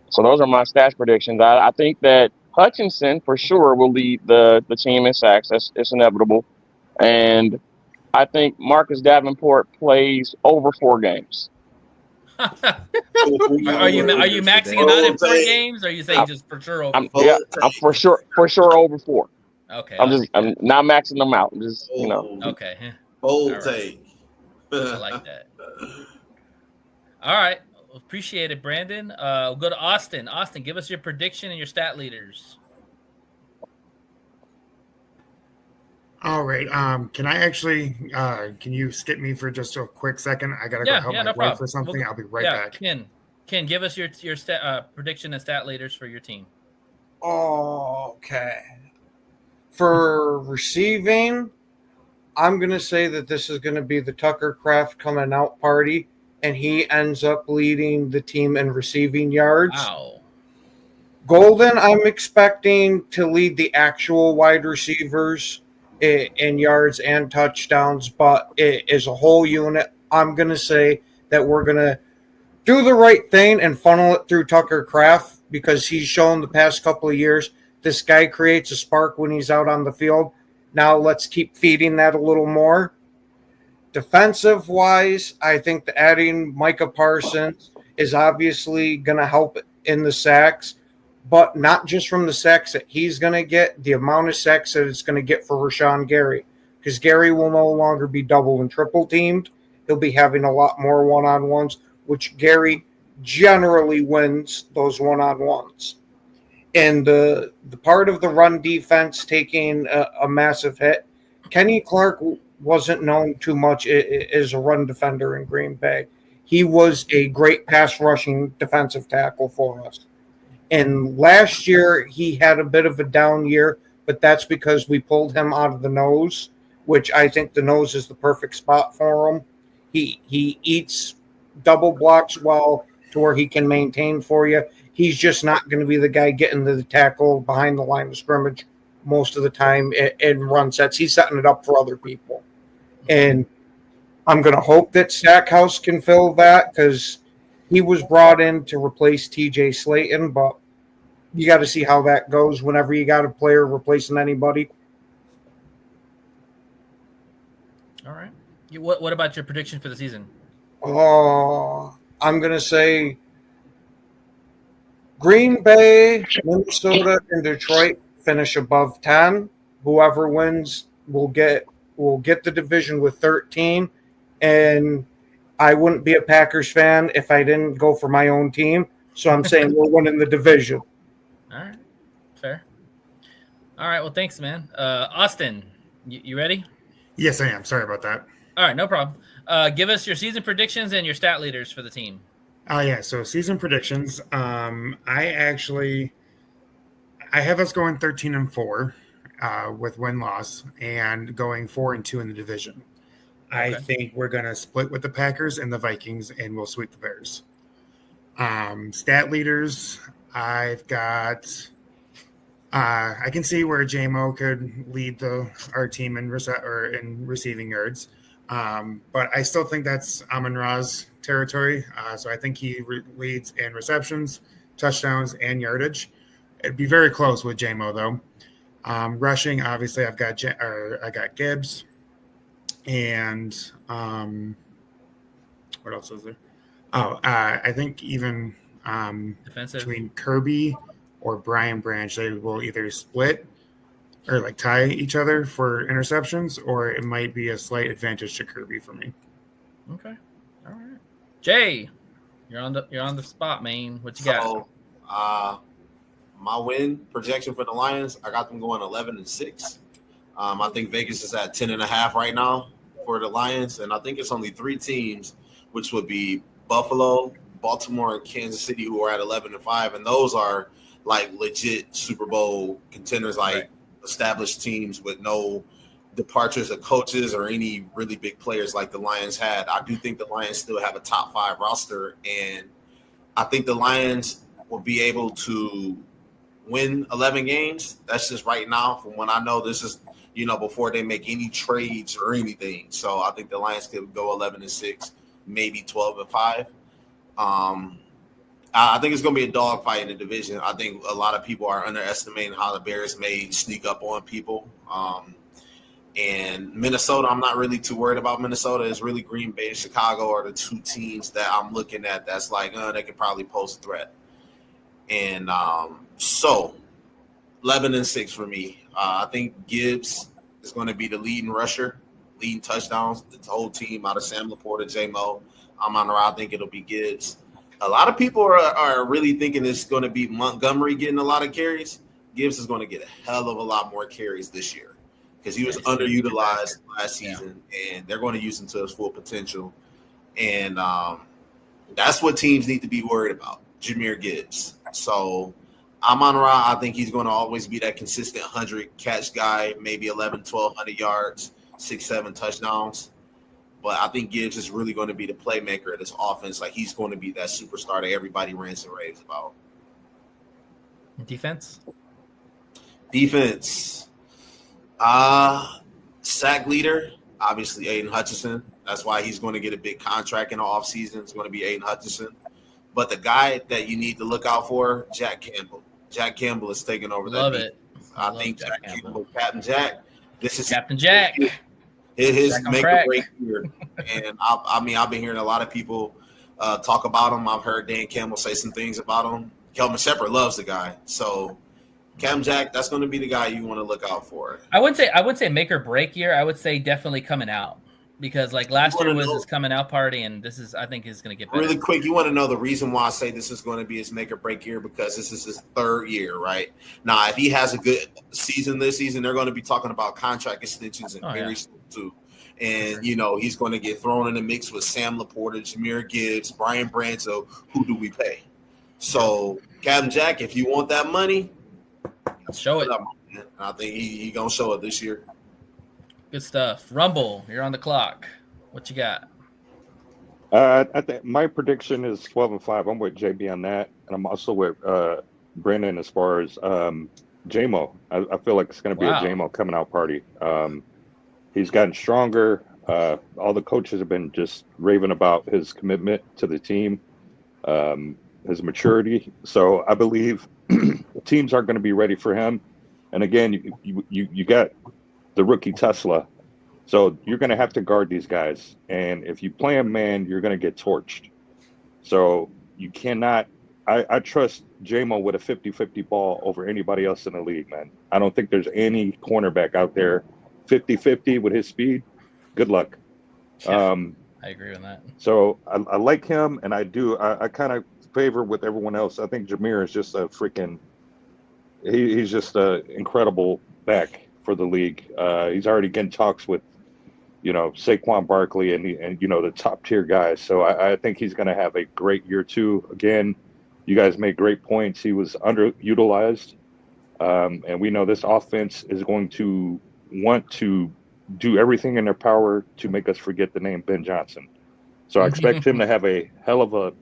So those are my stash predictions. I think that Hutchinson for sure will lead the team in sacks. It's inevitable. And I think Marcus Davenport plays over 4 games. Are you maxing him out in 4 games, or are you saying just for sure over 4? I'm for sure over 4. Okay. I'm not maxing them out. I'm just Okay. Bold take. I like that. All right. Appreciate it, Brandon. We'll go to Austin. Austin, give us your prediction and your stat leaders. All right. Can I actually? Can you skip me for just a quick second? I gotta go help my wife or something. I'll be right back. Ken, give us your prediction and stat leaders for your team. Okay. For receiving, I'm gonna say that this is gonna be the Tucker Kraft coming out party, and he ends up leading the team in receiving yards. Wow. Golden, I'm expecting to lead the actual wide receivers in yards and touchdowns, but as a whole unit, I'm going to say that we're going to do the right thing and funnel it through Tucker Kraft, because he's shown the past couple of years this guy creates a spark when he's out on the field. Now let's keep feeding that a little more. Defensive-wise, I think that adding Micah Parsons is obviously going to help in the sacks, but not just from the sacks that he's going to get, the amount of sacks that it's going to get for Rashawn Gary, because Gary will no longer be double and triple teamed. He'll be having a lot more one-on-ones, which Gary generally wins those one-on-ones. And the part of the run defense taking a massive hit, Kenny Clark wasn't known too much as a run defender in Green Bay. He was a great pass rushing defensive tackle for us. And last year, he had a bit of a down year, but that's because we pulled him out of the nose, which I think the nose is the perfect spot for him. He eats double blocks well to where he can maintain for you. He's just not going to be the guy getting the tackle behind the line of scrimmage most of the time in run sets. He's setting it up for other people. And I'm going to hope that Stackhouse can fill that, because he was brought in to replace TJ Slayton, but you got to see how that goes whenever you got a player replacing anybody. All right. What about your prediction for the season? Oh, I'm going to say Green Bay, Minnesota, and Detroit finish above 10. Whoever wins will get the division with 13. And I wouldn't be a Packers fan if I didn't go for my own team. So I'm saying we're winning the division. All right. Fair. All right. Well, thanks, man. Austin, you ready? Yes, I am. Sorry about that. All right. No problem. Give us your season predictions and your stat leaders for the team. Yeah. So season predictions. I have us going 13-4 with win-loss, and going 4-2 in the division. Okay. I think we're going to split with the Packers and the Vikings, and we'll sweep the Bears. Stat leaders, I've got I can see where J-Mo could lead our team in receiving yards, but I still think that's Amon-Ra's territory. So I think he leads in receptions, touchdowns, and yardage. It'd be very close with J-Mo though. Rushing, obviously, I got Gibbs, and what else is there? I think even between Kirby or Brian Branch, they will either split or like tie each other for interceptions, or it might be a slight advantage to Kirby for me. Okay. All right. Jay, you're on the spot, man. What you got? So, my win projection for the Lions, I got them going 11-6. I think Vegas is at 10.5 right now for the Lions, and I think it's only 3 teams, which would be Buffalo, Baltimore, and Kansas City, who are at 11-5, and those are like legit Super Bowl contenders, like established teams with no departures of coaches or any really big players like the Lions had. I do think the Lions still have a top 5 roster, and I think the Lions will be able to win 11 games. That's just right now from when I know. This is, before they make any trades or anything. So I think the Lions could go 11-6, maybe 12-5. I think it's going to be a dogfight in the division. I think a lot of people are underestimating how the Bears may sneak up on people. And Minnesota, I'm not really too worried about Minnesota. It's really Green Bay and Chicago are the 2 teams that I'm looking at that's like, they could probably pose a threat. And so 11-6 for me. I think Gibbs is going to be the leading rusher, leading touchdowns. The whole team out of Sam Laporta, J-Mo. I'm on the route. I think it'll be Gibbs. A lot of people are really thinking it's going to be Montgomery getting a lot of carries. Gibbs is going to get a hell of a lot more carries this year because he was underutilized last season, and they're going to use him to his full potential. And that's what teams need to be worried about, Jahmyr Gibbs. So I'm on route. I think he's going to always be that consistent 100-catch guy, maybe 11, 1,200 yards, 6, 7 touchdowns. But I think Gibbs is really going to be the playmaker of this offense. Like, he's going to be that superstar that everybody rants and raves about. Defense? Sack leader, obviously Aiden Hutchinson. That's why he's going to get a big contract in the offseason. It's going to be Aiden Hutchinson. But the guy that you need to look out for, Jack Campbell. Jack Campbell is taking over that. Love it. I think Jack Campbell, Captain Jack. This is Captain Jack. His make or break year. And I've been hearing a lot of people talk about him. I've heard Dan Campbell say some things about him. Kelvin Shepard loves the guy. So Cam Jack, that's going to be the guy you want to look out for. I would say make or break year. I would say definitely coming out. Because like last year was his coming out party, and I think is going to get better. Really quick, you want to know the reason why I say this is going to be his make or break year? Because this is his 3rd year, right? Now, if he has a good season this season, they're going to be talking about contract extensions and very soon too. And, he's going to get thrown in the mix with Sam Laporta, Jahmyr Gibbs, Brian Branzo. Who do we pay? So, Captain Jack, if you want that money, show it. I think he's going to show it this year. Good stuff. Rumble, you're on the clock. What you got? I think my prediction is 12-5. I'm with JB on that, and I'm also with Brandon as far as J-Mo. I feel like it's going to be a J-Mo coming out party. He's gotten stronger. All the coaches have been just raving about his commitment to the team, his maturity. So I believe teams are going to be ready for him. And again, you got the rookie Tesla. So you're going to have to guard these guys. And if you play him man, you're going to get torched. So you cannot – I trust J-Mo with a 50-50 ball over anybody else in the league, man. I don't think there's any cornerback out there 50-50 with his speed. Good luck. Yeah, I agree on that. So I like him, and I kind of favor with everyone else. I think Jahmyr is just a freaking – he's just an incredible back for the league. He's already getting talks with, Saquon Barkley and the top tier guys. So I think he's going to have a great year too. Again, you guys made great points. He was underutilized. And we know this offense is going to want to do everything in their power to make us forget the name Ben Johnson. So I expect him to have a hell of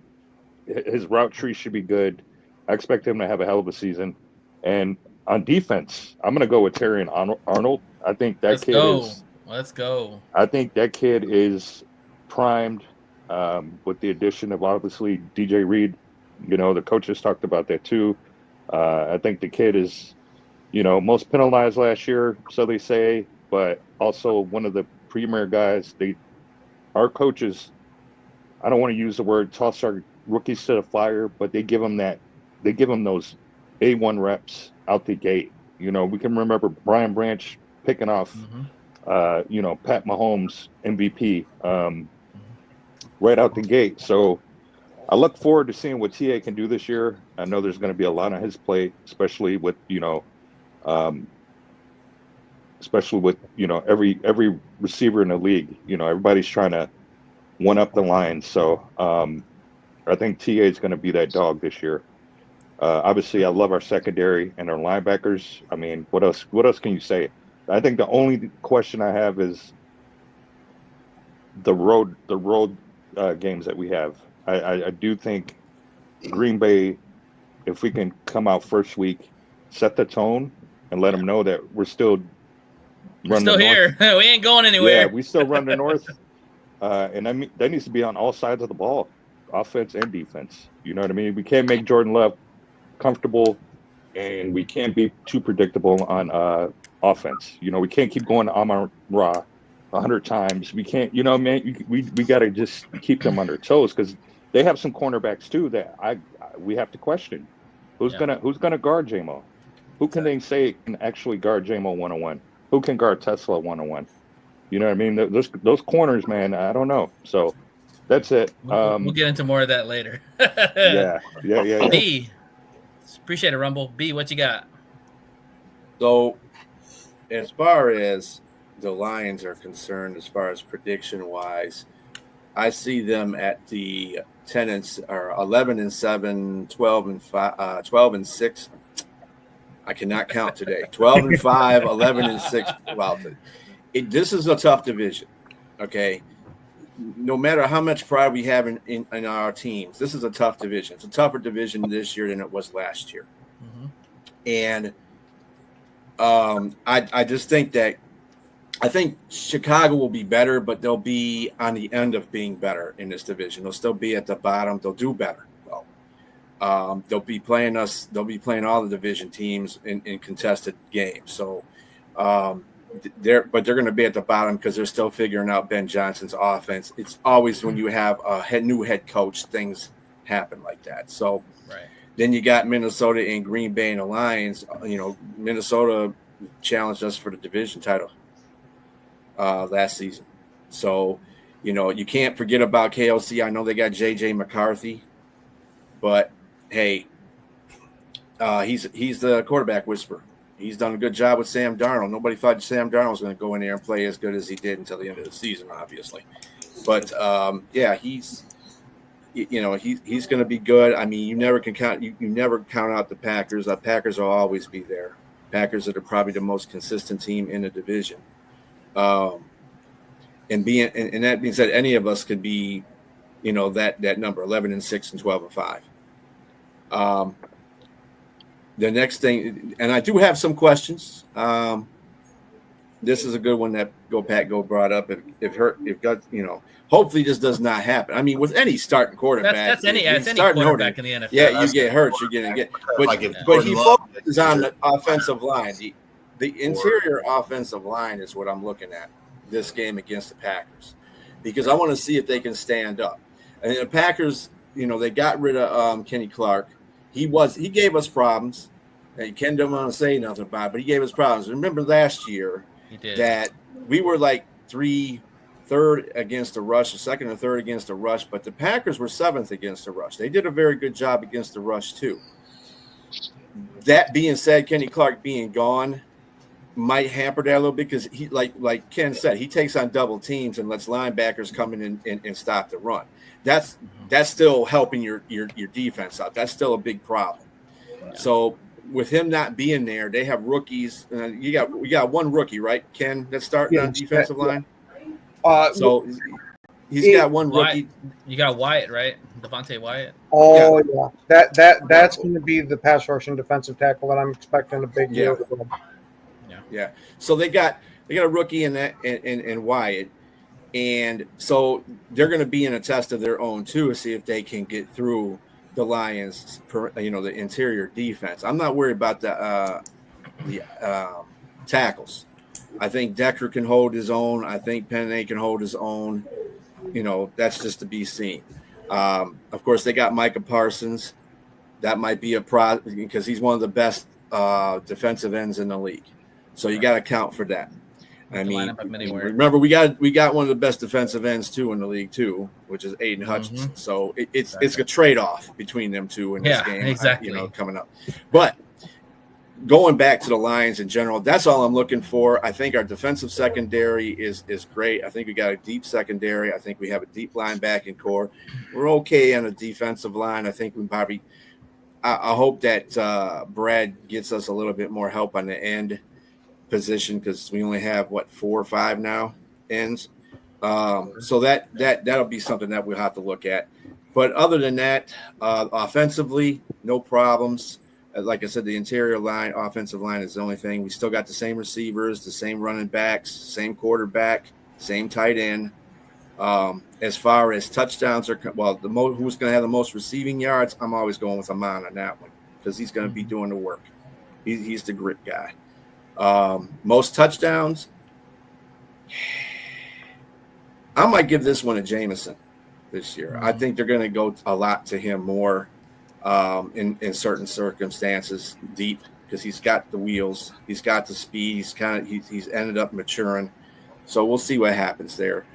his route tree should be good. I expect him to have a hell of a season. And on defense, I'm going to go with Terry and Arnold. I think that Let's go. I think that kid is primed with the addition of obviously DJ Reed. The coaches talked about that too. I think the kid is, most penalized last year, so they say, but also one of the premier guys. Our coaches, I don't want to use the word toss our rookies to the fire, but they give them those A1 reps out the gate. You know, we can remember Brian Branch picking off, you know, Pat Mahomes MVP right out the gate. So I look forward to seeing what TA can do this year. I know there's going to be a lot on his plate, especially with, you know, every receiver in the league. You know, everybody's trying to one up the line. So I think TA is going to be that dog this year. Obviously, I love our secondary and our linebackers. I mean, what else can you say? I think the only question I have is the road games that we have. I do think Green Bay, if we can come out first week, set the tone, and let them know that we're still here. We ain't going anywhere. Yeah, we still run the north, and I mean that needs to be on all sides of the ball, offense and defense. You know what I mean? We can't make Jordan Love comfortable, and we can't be too predictable on offense. You know, we can't keep going Amon Ra 100 times. We can't, you know, man. We got to just keep them on their toes because they have some cornerbacks too that we have to question. Who's gonna guard JMO? Who can they say can actually guard JMO 101? Who can guard Tesla 101? You know what I mean? Those corners, man. I don't know. So that's it. We'll get into more of that later. Yeah. B, appreciate it, Rumble. B, what you got? So, as far as the Lions are concerned, as far as prediction wise, I see them at the 11-7, 12-6. I cannot count today. 12-5, 11-6. Wow, this is a tough division. Okay, no matter how much pride we have in our teams, this is a tough division. It's a tougher division this year than it was last year, and I just think that. I think Chicago will be better, but they'll be on the end of being better in this division. They'll still be at the bottom. They'll do better. They'll be playing us. They'll be playing all the division teams in contested games. So they're going to be at the bottom because they're still figuring out Ben Johnson's offense. It's always when you have a new head coach, things happen like that. So then you got Minnesota and Green Bay and the Lions. You know, Minnesota challenged us for the division title last season. So, you know, you can't forget about KLC. I know they got J.J. McCarthy, but hey, he's the quarterback whisperer. He's done a good job with Sam Darnold. Nobody thought Sam Darnold was going to go in there and play as good as he did until the end of the season, obviously. But yeah, he's going to be good. I mean, you never count out the Packers. The Packers will always be there. Packers are probably the most consistent team in the division. And that being said, any of us could be, you know, that number 11-6 and 12-5. The next thing, and I do have some questions. This is a good one that Go brought up. Hopefully this does not happen. I mean, with any starting quarterback, that's any quarterback in the NFL. Yeah, you get hurt, you're getting get. But he focuses on the offensive line. The interior offensive line is what I'm looking at this game against the Packers, because I want to see if they can stand up. And the Packers, you know, they got rid of Kenny Clark. He gave us problems. And Ken don't want to say nothing about it, but he gave us problems. Remember last year that we were like third against the rush, second and third against the rush, but the Packers were seventh against the rush. They did a very good job against the rush too. That being said, Kenny Clark being gone might hamper that a little bit because he, like Ken said, he takes on double teams and lets linebackers come in and stop the run. That's still helping your defense out. That's still a big problem. Yeah. So with him not being there, they have rookies. We got one rookie, right, Ken, that's starting on defensive line. So he's got one rookie. You got Wyatt, right? Devontae Wyatt. Oh yeah. That's going to be the pass rushing defensive tackle that I'm expecting a big deal from. Yeah. So they got a rookie in that and Wyatt, and so they're going to be in a test of their own too to see if they can get through the Lions, the interior defense. I'm not worried about the tackles. I think Decker can hold his own. I think Penny can hold his own. You know, that's just to be seen. Of course, they got Micah Parsons. That might be a pro because he's one of the best defensive ends in the league. So you got to account for that. I mean, remember we got one of the best defensive ends too in the league too, which is Aiden Hutchinson. So it's a trade-off between them two in this game, coming up. But going back to the Lions in general, that's all I'm looking for. I think our defensive secondary is great. I think we got a deep secondary. I think we have a deep linebacking core. We're okay on the defensive line. I think we probably I hope that Brad gets us a little bit more help on the end position, because we only have 4 or 5 now ends. So that'll be something that we'll have to look at. But other than that, offensively, no problems. Like I said, the interior line, offensive line is the only thing. We still got the same receivers, the same running backs, same quarterback, same tight end. As far as touchdowns are, who's going to have the most receiving yards? I'm always going with Amon on that one, because he's going to be doing the work. He's the grit guy. Most touchdowns, I might give this one to Jameson this year. I think they're going to go a lot to him more in certain circumstances, deep, because he's got the wheels, he's got the speed, he's ended up maturing. So we'll see what happens there.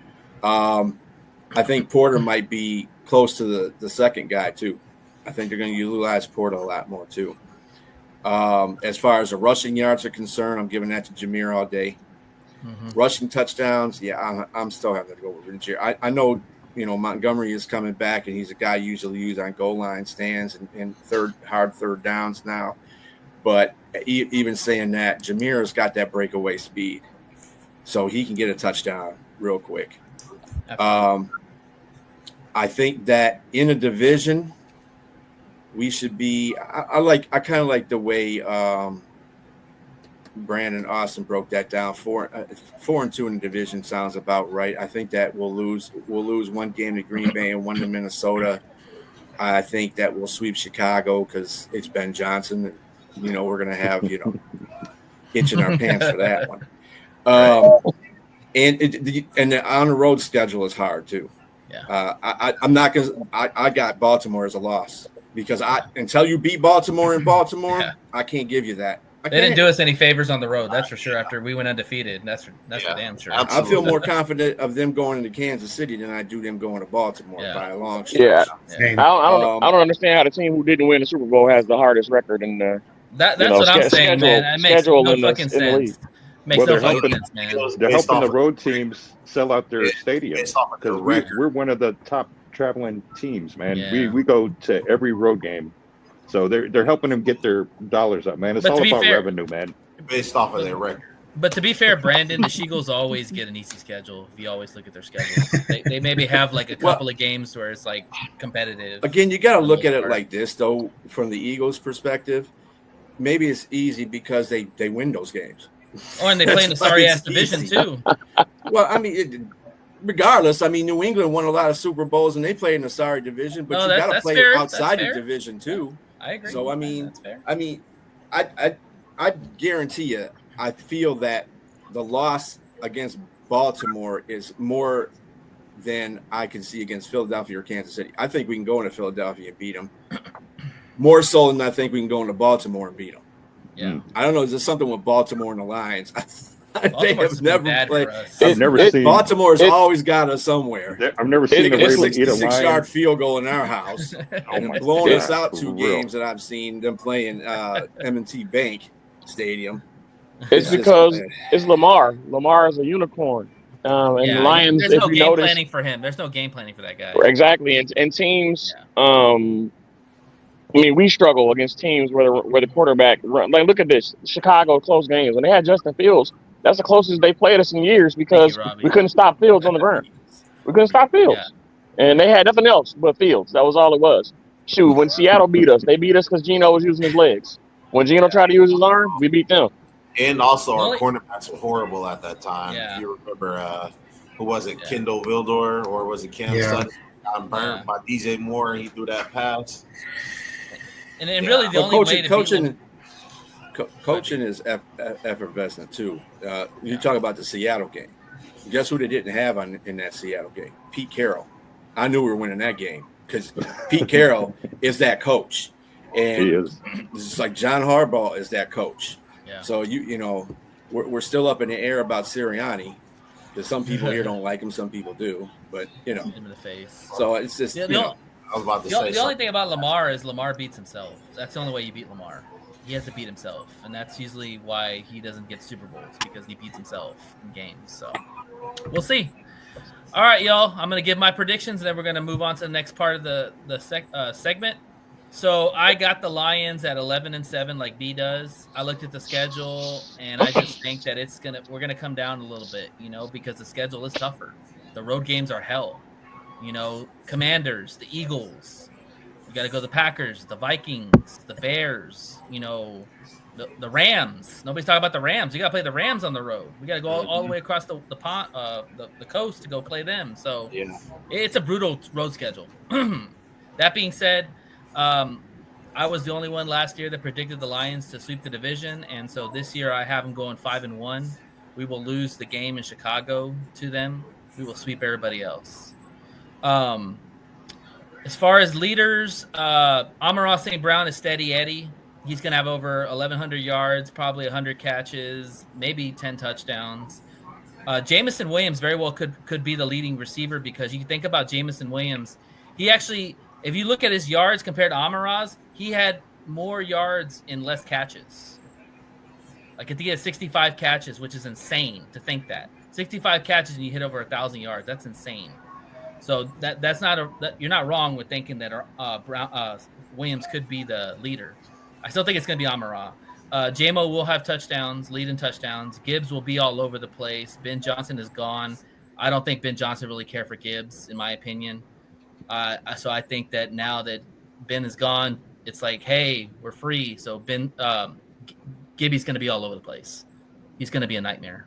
I think Porter might be close to the second guy too. I think they're going to utilize Porter a lot more too. As far as the rushing yards are concerned, I'm giving that to Jameer all day. Rushing touchdowns, I'm still having to go with Jameer. I know, Montgomery is coming back, and he's a guy usually used on goal line stands and hard third downs now. But even saying that, Jameer has got that breakaway speed, so he can get a touchdown real quick. I think that in a division, we should be. I kind of like the way Brandon Austin broke that down. 4-2 in the division sounds about right. I think that we'll lose one game to Green Bay and one to Minnesota. I think that we'll sweep Chicago because it's Ben Johnson. We're going to have itching our pants for that one. And the on the road schedule is hard too. I'm not gonna. I got Baltimore as a loss, because until you beat Baltimore in Baltimore, I can't give you that. They didn't do us any favors on the road, that's for sure. After we went undefeated, that's for damn sure. Absolutely. I feel more confident of them going into Kansas City than I do them going to Baltimore by a long shot. Yeah. I don't understand how the team who didn't win the Super Bowl has the hardest record in the. That's what I'm saying, man. That makes no fucking sense. Makes no fucking sense, man. They're helping the road teams sell out their stadiums, because we're one of the top traveling teams, man. We go to every road game, so they're helping them get their dollars up, man. It's all about revenue, man. Based off of their record. But to be fair, Brandon, the Sheagles always get an easy schedule. If you always look at their schedule, they maybe have like a couple of games where it's like competitive. Again, you got to look at it like this, though, from the Eagles' perspective. Maybe it's easy because they win those games. Oh, and they play in the sorry-ass division, too. Well, I mean, regardless, New England won a lot of Super Bowls, and they play in the sorry division, but you got to play outside the division, too. I agree. So, I guarantee you, I feel that the loss against Baltimore is more than I can see against Philadelphia or Kansas City. I think we can go into Philadelphia and beat them. More so than I think we can go into Baltimore and beat them. Yeah, I don't know. Is there something with Baltimore and the Lions? They have never played. I've never seen Baltimore's always got us somewhere. I've never seen a a 66-yard field goal in our house and blowing us out 2 games that I've seen them playing M&T Bank Stadium. It's because it's Lamar. Lamar is a unicorn. And the Lions, there's no game planning for him. There's no game planning for that guy. Exactly, and teams. We struggle against teams where the quarterback run. Like, look at this. Chicago close games. When they had Justin Fields, that's the closest they played us in years, because we couldn't stop Fields on the ground. We couldn't stop Fields. Yeah. And they had nothing else but Fields. That was all it was. Shoot, when Seattle beat us, they beat us because Geno was using his legs. When Geno tried to use his arm, we beat them. And also our cornerbacks were horrible at that time. Yeah. If you remember, who was it? Kendall Vildor, or was it Cam Sutton? Burned by DJ Moore, and he threw that pass. And really, the only way to coaching is effervescent too. You talk about the Seattle game. Guess who they didn't have in that Seattle game? Pete Carroll. I knew we were winning that game because Pete Carroll is that coach. And He is. it's like John Harbaugh is that coach. Yeah. So you know, we're still up in the air about Sirianni, because some people here don't like him, some people do. But you know, hit him in the face. so it's just The, you know, I was about to the, say the only thing about Lamar is Lamar beats himself. That's the only way you beat Lamar. He has to beat himself, and that's usually why he doesn't get Super Bowls, because he beats himself in games. So we'll see. All right, y'all. I'm gonna give my predictions, and then we're gonna move on to the next part of the segment. So I got the Lions at 11-7, like B does. I looked at the schedule, and I just think that we're gonna come down a little bit, because the schedule is tougher. The road games are hell. Commanders, the Eagles. You got to go the Packers, the Vikings, the Bears. The Rams. Nobody's talking about the Rams. You got to play the Rams on the road. We got to go all the way across the pond, the coast to go play them. So it's a brutal road schedule. That being said, I was the only one last year that predicted the Lions to sweep the division, and so this year I have them going 5-1. We will lose the game in Chicago to them. We will sweep everybody else. As far as leaders, Amon-Ra St. Brown is steady Eddie. He's going to have over 1,100 yards, probably 100 catches, maybe 10 touchdowns. Jameson Williams very well could be the leading receiver, because you think about Jameson Williams. He actually, if you look at his yards compared to Amon-Ra's, he had more yards in less catches. Like, I think he had 65 catches, which is insane to think that. 65 catches and you hit over 1,000 yards. That's insane. So that's not you're not wrong with thinking that Williams could be the leader. I still think it's going to be Amon-Ra. J-Mo will have touchdowns, leading touchdowns. Gibbs will be all over the place. Ben Johnson is gone. I don't think Ben Johnson really cared for Gibbs, in my opinion. So I think that now that Ben is gone, it's like, hey, we're free. So Gibby's going to be all over the place. He's going to be a nightmare.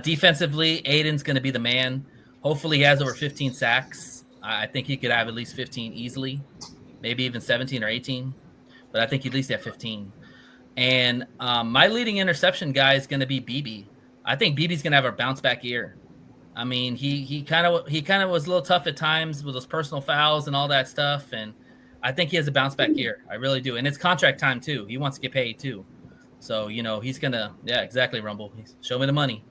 Defensively, Aiden's going to be the man. Hopefully he has over 15 sacks. I think he could have at least 15 easily, maybe even 17 or 18. But I think at least have 15. And my leading interception guy is going to be BB. I think BB's going to have a bounce back year. I mean, he kind of was a little tough at times with those personal fouls and all that stuff, and I think he has a bounce back year. I really do. And it's contract time too. He wants to get paid too. So, he's going to, exactly, Rumble. Show me the money.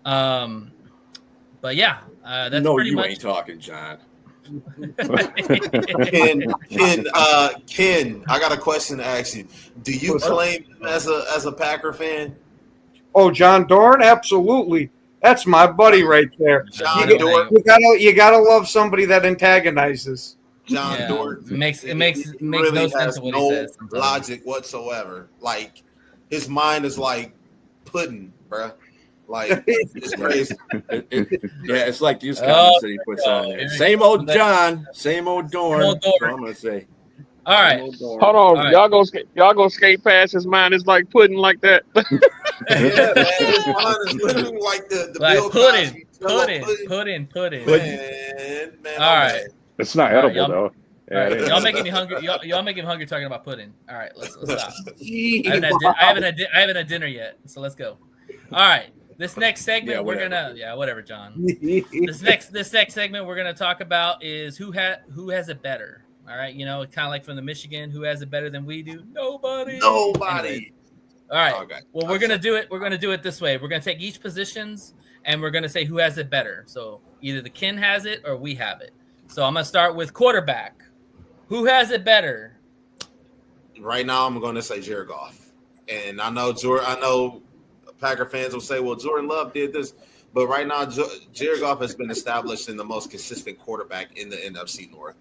But yeah, that's pretty much. You ain't talking, John. Ken, I got a question to ask you. Do you claim him as a Packer fan? Oh, John Dorn, absolutely. That's my buddy right there. John Dorn. You gotta love somebody that antagonizes. John Dorn. It makes really no sense of what he says. Logic whatsoever. Like, his mind is like pudding, bruh. Like, it's crazy. It's like these comments that he puts on there. Same old John, same old Dorn. I'm gonna say. All right. Hold on, right. y'all go skate past his mind. It's like pudding like that. Yeah, man, his mind is literally like the Like Bill pudding. Man, all right. It's not edible though. All right. Y'all making me hungry. Y'all making me hungry talking about pudding. All right, let's stop. I haven't had dinner yet, so let's go. All right. This next segment whatever, John. This next segment we're gonna talk about is who has it better. All right, kind of like from the Michigan, who has it better than we do? Nobody. Anyway. All right. Okay. Well, we're gonna do it. We're gonna do it this way. We're gonna take each positions and we're gonna say who has it better. So either the Ken has it or we have it. So I'm gonna start with quarterback. Who has it better? Right now, I'm gonna say Jared Goff, and I know Packer fans will say, well, Jordan Love did this. But right now, Jared Goff has been established in the most consistent quarterback in the NFC North.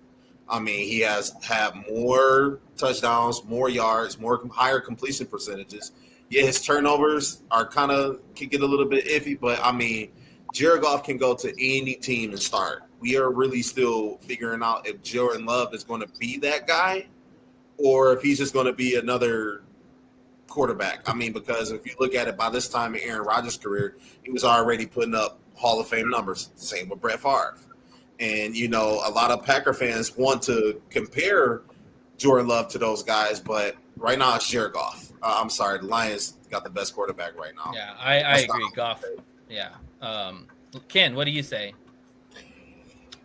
I mean, he has had more touchdowns, more yards, higher completion percentages. Yeah, his turnovers can get a little bit iffy, but I mean, Jared Goff can go to any team and start. We are really still figuring out if Jordan Love is going to be that guy or if he's just going to be another quarterback. I mean, because if you look at it, by this time in Aaron Rodgers' career, he was already putting up Hall of Fame numbers. Same with Brett Favre. And, a lot of Packer fans want to compare Jordan Love to those guys, but right now it's Jared Goff. I'm sorry, the Lions got the best quarterback right now. Yeah, I agree. Goff. Yeah. Ken, what do you say?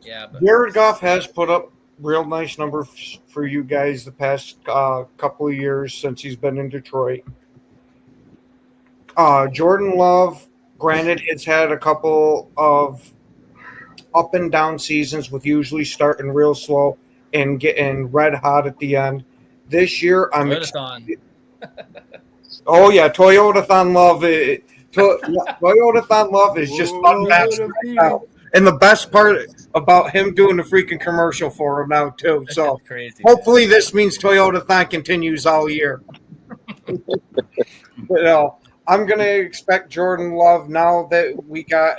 Yeah, Jared Goff has put up real nice number for you guys the past couple of years since he's been in Detroit. Jordan Love, granted, has had a couple of up and down seasons with usually starting real slow and getting red hot at the end. This year, oh yeah, Toyotathon Love. Toyotathon Love is just unmatched right now. And the best part about him doing the freaking commercial for him now too. So crazy, hopefully this means Toyotathon continues all year. But I'm gonna expect Jordan Love now that we got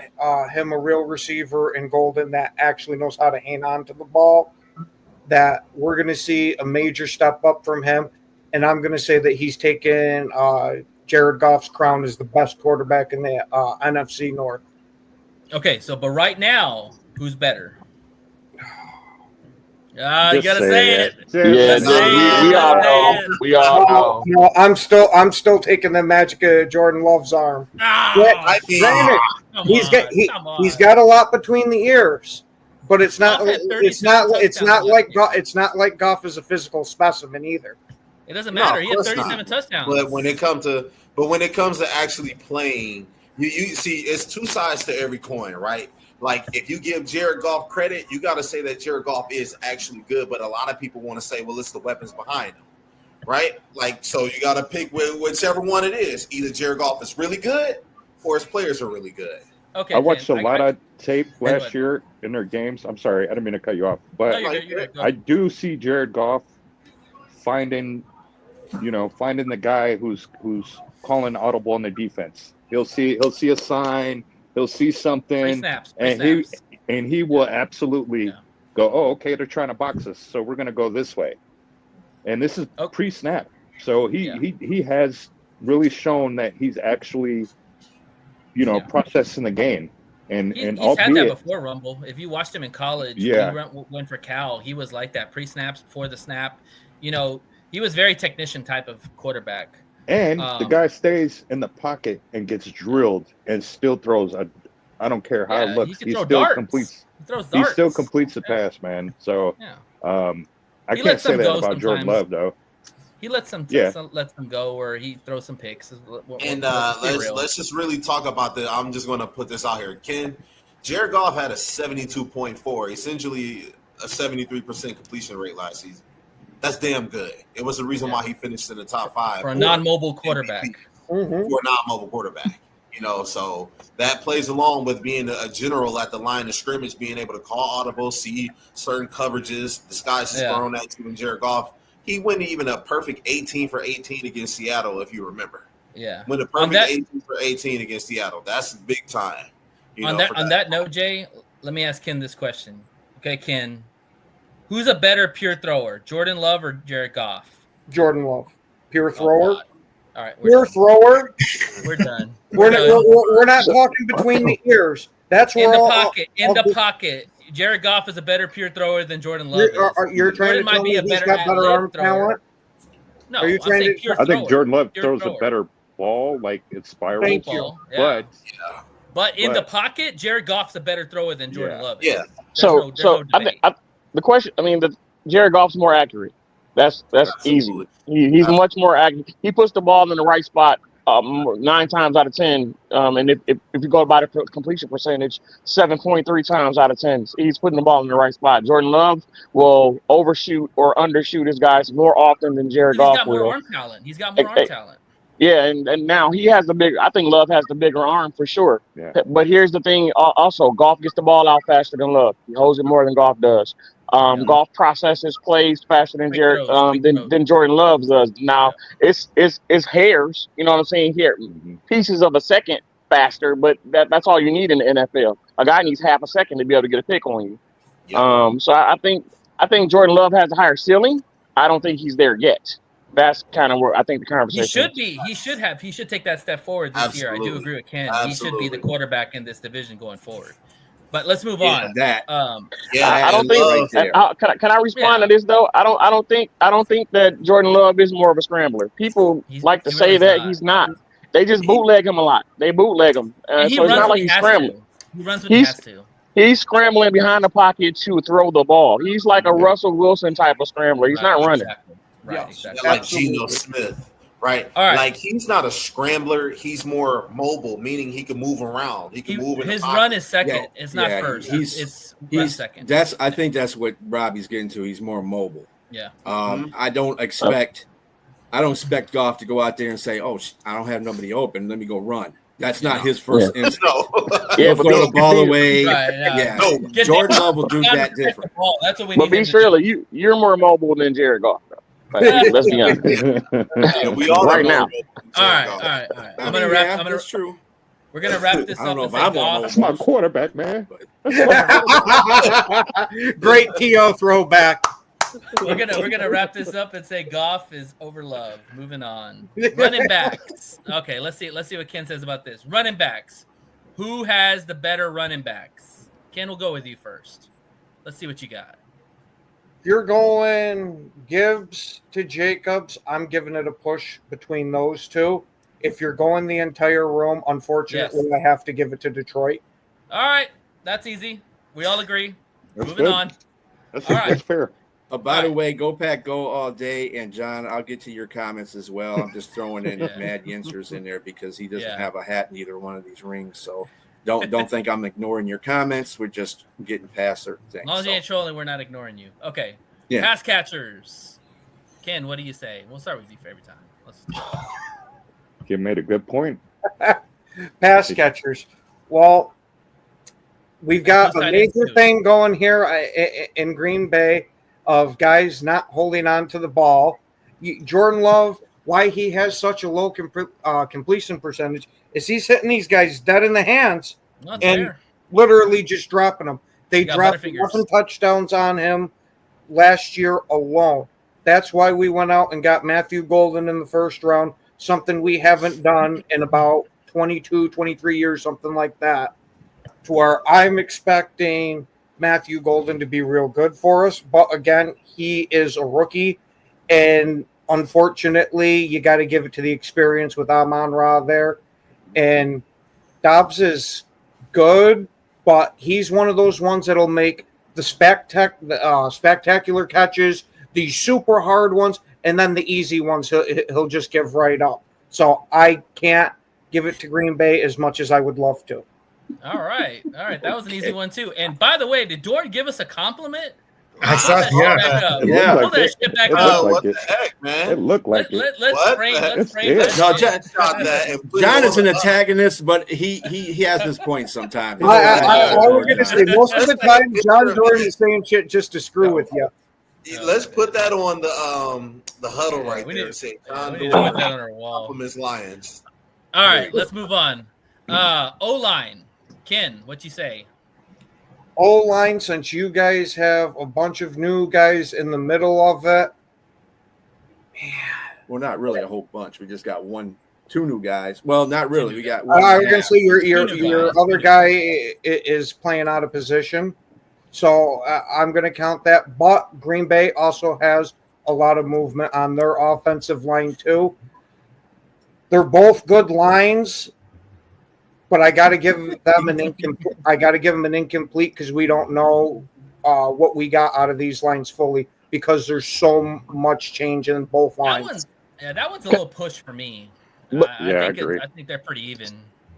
him a real receiver in Golden that actually knows how to hang on to the ball. That we're gonna see a major step up from him, and I'm gonna say that he's taken Jared Goff's crown as the best quarterback in the NFC North. Okay, but right now, who's better? You gotta say it. We all know. We all know. No, I'm still taking the magic of Jordan Love's arm. He's got a lot between the ears, but it's not like Goff is a physical specimen either. It doesn't matter. He had 37 touchdowns. But when it comes to actually playing, you see, it's two sides to every coin, right? Like, if you give Jared Goff credit, you got to say that Jared Goff is actually good. But a lot of people want to say, well, it's the weapons behind him, right? Like, so you got to pick whichever one it is. Either Jared Goff is really good or his players are really good. Okay. I watched a lot of tape last year in their games. I'm sorry, I didn't mean to cut you off, but I do see Jared Goff finding the guy who's calling audible in the defense. He'll see a sign. He'll see something, and he will absolutely go, oh, okay, they're trying to box us, so we're going to go this way. And this is pre-snap. So he has really shown that he's actually, processing the game. And he's had that before, Rumble. If you watched him in college, when he went for Cal, he was like that pre-snaps, before the snap. He was very technician type of quarterback. And the guy stays in the pocket and gets drilled and still throws I don't care how it looks. He still completes the pass, man. So I can't say that about Jordan Love though. He lets them go, or he throws some picks. And let's just really talk about I'm just going to put this out here. Jared Goff had a 72.4, essentially a 73% completion rate last season. That's damn good. It was the reason why he finished in the top 5 for a non-mobile quarterback. For a non-mobile quarterback, so that plays along with being a general at the line of scrimmage, being able to call audible, see certain coverages. This guy's just thrown at you. And Jared Goff, he went even a perfect 18 for 18 against Seattle, if you remember. Yeah, went a perfect 18 for 18 against Seattle. That's big time. On that note, Jay, let me ask Ken this question. Okay, Ken. Who's a better pure thrower, Jordan Love or Jared Goff? Jordan Love. Pure thrower? All right. Pure thrower? We're done. We're not talking between the ears. That's where in the pocket. Jared Goff is a better pure thrower than Jordan Love is. You're trying to tell me he's got better arm talent? No, I think Jordan Love throws a better ball, like it spirals. Thank you. But in the pocket, Jared Goff's a better thrower than Jordan Love is. Yeah. So the question, Jared Goff's more accurate. That's easy. He's much more accurate. He puts the ball in the right spot 9 times out of 10. And if you go by the completion percentage, 7.3 times out of 10, he's putting the ball in the right spot. Jordan Love will overshoot or undershoot his guys more often than Jared Goff will. He's got more arm talent. He's got more arm talent. Yeah, and now he has I think Love has the bigger arm for sure. Yeah. But here's the thing also, Goff gets the ball out faster than Love. He holds it more than Goff does. Goff processes plays faster than than Jordan Love does. Now it's hairs, you know what I'm saying, here, pieces of a second faster, but that's all you need in the NFL. A guy needs half a second to be able to get a pick on you. Yep. So I think Jordan Love has a higher ceiling. I don't think he's there yet. That's kind of where I think the conversation. He should take that step forward this year. I do agree with Ken. Absolutely. He should be the quarterback in this division going forward. But let's move on. I don't think. Can I respond to this though? I don't think that Jordan Love is more of a scrambler. People like to say that he's not. They just bootleg him a lot. They bootleg him, so it's not like he's scrambling. He runs when he has to. He's scrambling behind the pocket to throw the ball. He's like a Russell Wilson type of scrambler. He's not running. Exactly. Right, exactly. Like Geno Smith, right? All right. Like he's not a scrambler. He's more mobile, meaning he can move around. He can move in his the pocket. run is second. It's not first. It's second. I think that's what Robbie's getting to. He's more mobile. Yeah. I don't expect Goff to go out there and say, "Oh, I don't have nobody open. Let me go run." That's not his first instinct. Yeah, but throw the ball away. No. Jordan Love will do that different. That's what we But need. be sure you're more mobile than Jared Goff. Let's be honest. We all right now. All right. I'm gonna wrap. That's true. We're gonna wrap this up. That's my quarterback, man. Great TO throwback. We're gonna wrap this up and say Goff is overloved. Moving on. Running backs. Okay, let's see what Ken says about this. Running backs. Who has the better running backs? Ken, we'll go with you first. Let's see what you got. You're going Gibbs to Jacobs. I'm giving it a push between those two. If you're going the entire room, unfortunately, I have to give it to Detroit. All right, that's easy. We all agree. That's Moving good. on. That's All right. That's fair. By the way, go Pack, go all day. And John, I'll get to your comments as well. I'm just throwing in Mad Yinzers in there because he doesn't have a hat in either one of these rings. So don't think I'm ignoring your comments. We're just getting past certain things. As long as you ain't trolling, we're not ignoring you. Okay. Yeah. Pass catchers. Ken, what do you say? We'll start with you for every time. You made a good point. Pass catchers. Well, we've got a major thing going here in Green Bay of guys not holding on to the ball. Jordan Love, why he has such a low completion percentage is he's hitting these guys dead in the hands and literally just dropping them. They dropped 11 touchdowns on him last year alone. That's why we went out and got Matthew Golden in the first round, something we haven't done in about 22, 23 years, something like that, to where I'm expecting Matthew Golden to be real good for us. But again, he is a rookie, and unfortunately, you got to give it to the experience with Amon-Ra there. And Dobbs is good, but he's one of those ones that'll make the spectacular catches, the super hard ones, and then the easy ones he'll just give right up. So I can't give it to Green Bay as much as I would love to. All right. That was an easy one too. And by the way, did Dorn give us a compliment? I saw it. Yeah. Pull that shit back It up. looked like What the heck, man? It looked like it. Let's frame that. No, shit. John is an antagonist, but he has his points sometimes. I was going to say, most of the time, John Jordan is saying shit just to screw with you. Let's put that on the huddle right there. Say John we need to put that on our wall. Compliments Lions. All right, let's move on. O-line. Ken, what you say? O-line, since you guys have a bunch of new guys in the middle of it. Well, not really a whole bunch. We just got two new guys. Well, not really. We got one. I was going to say your other guy is playing out of position. So I'm going to count that. But Green Bay also has a lot of movement on their offensive line too. They're both good lines, but I got to give them an incomplete. I got to give them an incomplete because we don't know what we got out of these lines fully because there's so much change in both lines. That one's a little push for me. I agree. I think they're pretty even.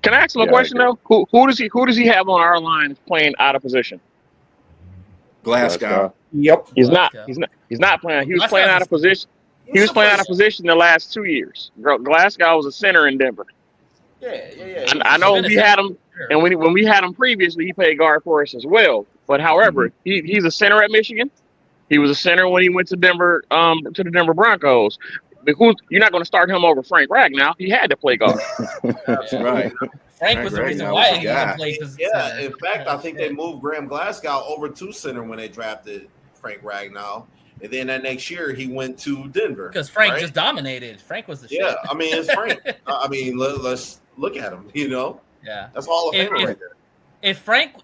Can I ask him a question though? Who does he have on our line playing out of position? Glasgow. Yep. He's not playing. He was playing out of position. He was playing out of position the last 2 years. Glasgow was a center in Denver. Yeah. I know we had him, and when we had him previously, he played guard for us as well. But however, he's a center at Michigan. He was a center when he went to Denver, to the Denver Broncos. You're not going to start him over Frank Ragnow. He had to play guard. That's right. Frank was the reason why he didn't play. Yeah, in fact, I think they moved Graham Glasgow over to center when they drafted Frank Ragnow. And then that next year, he went to Denver. Because Frank just dominated. Frank was the shit. Yeah, I mean, it's Frank. I mean, let's look at him, Yeah. That's all of Famer right there. If Frank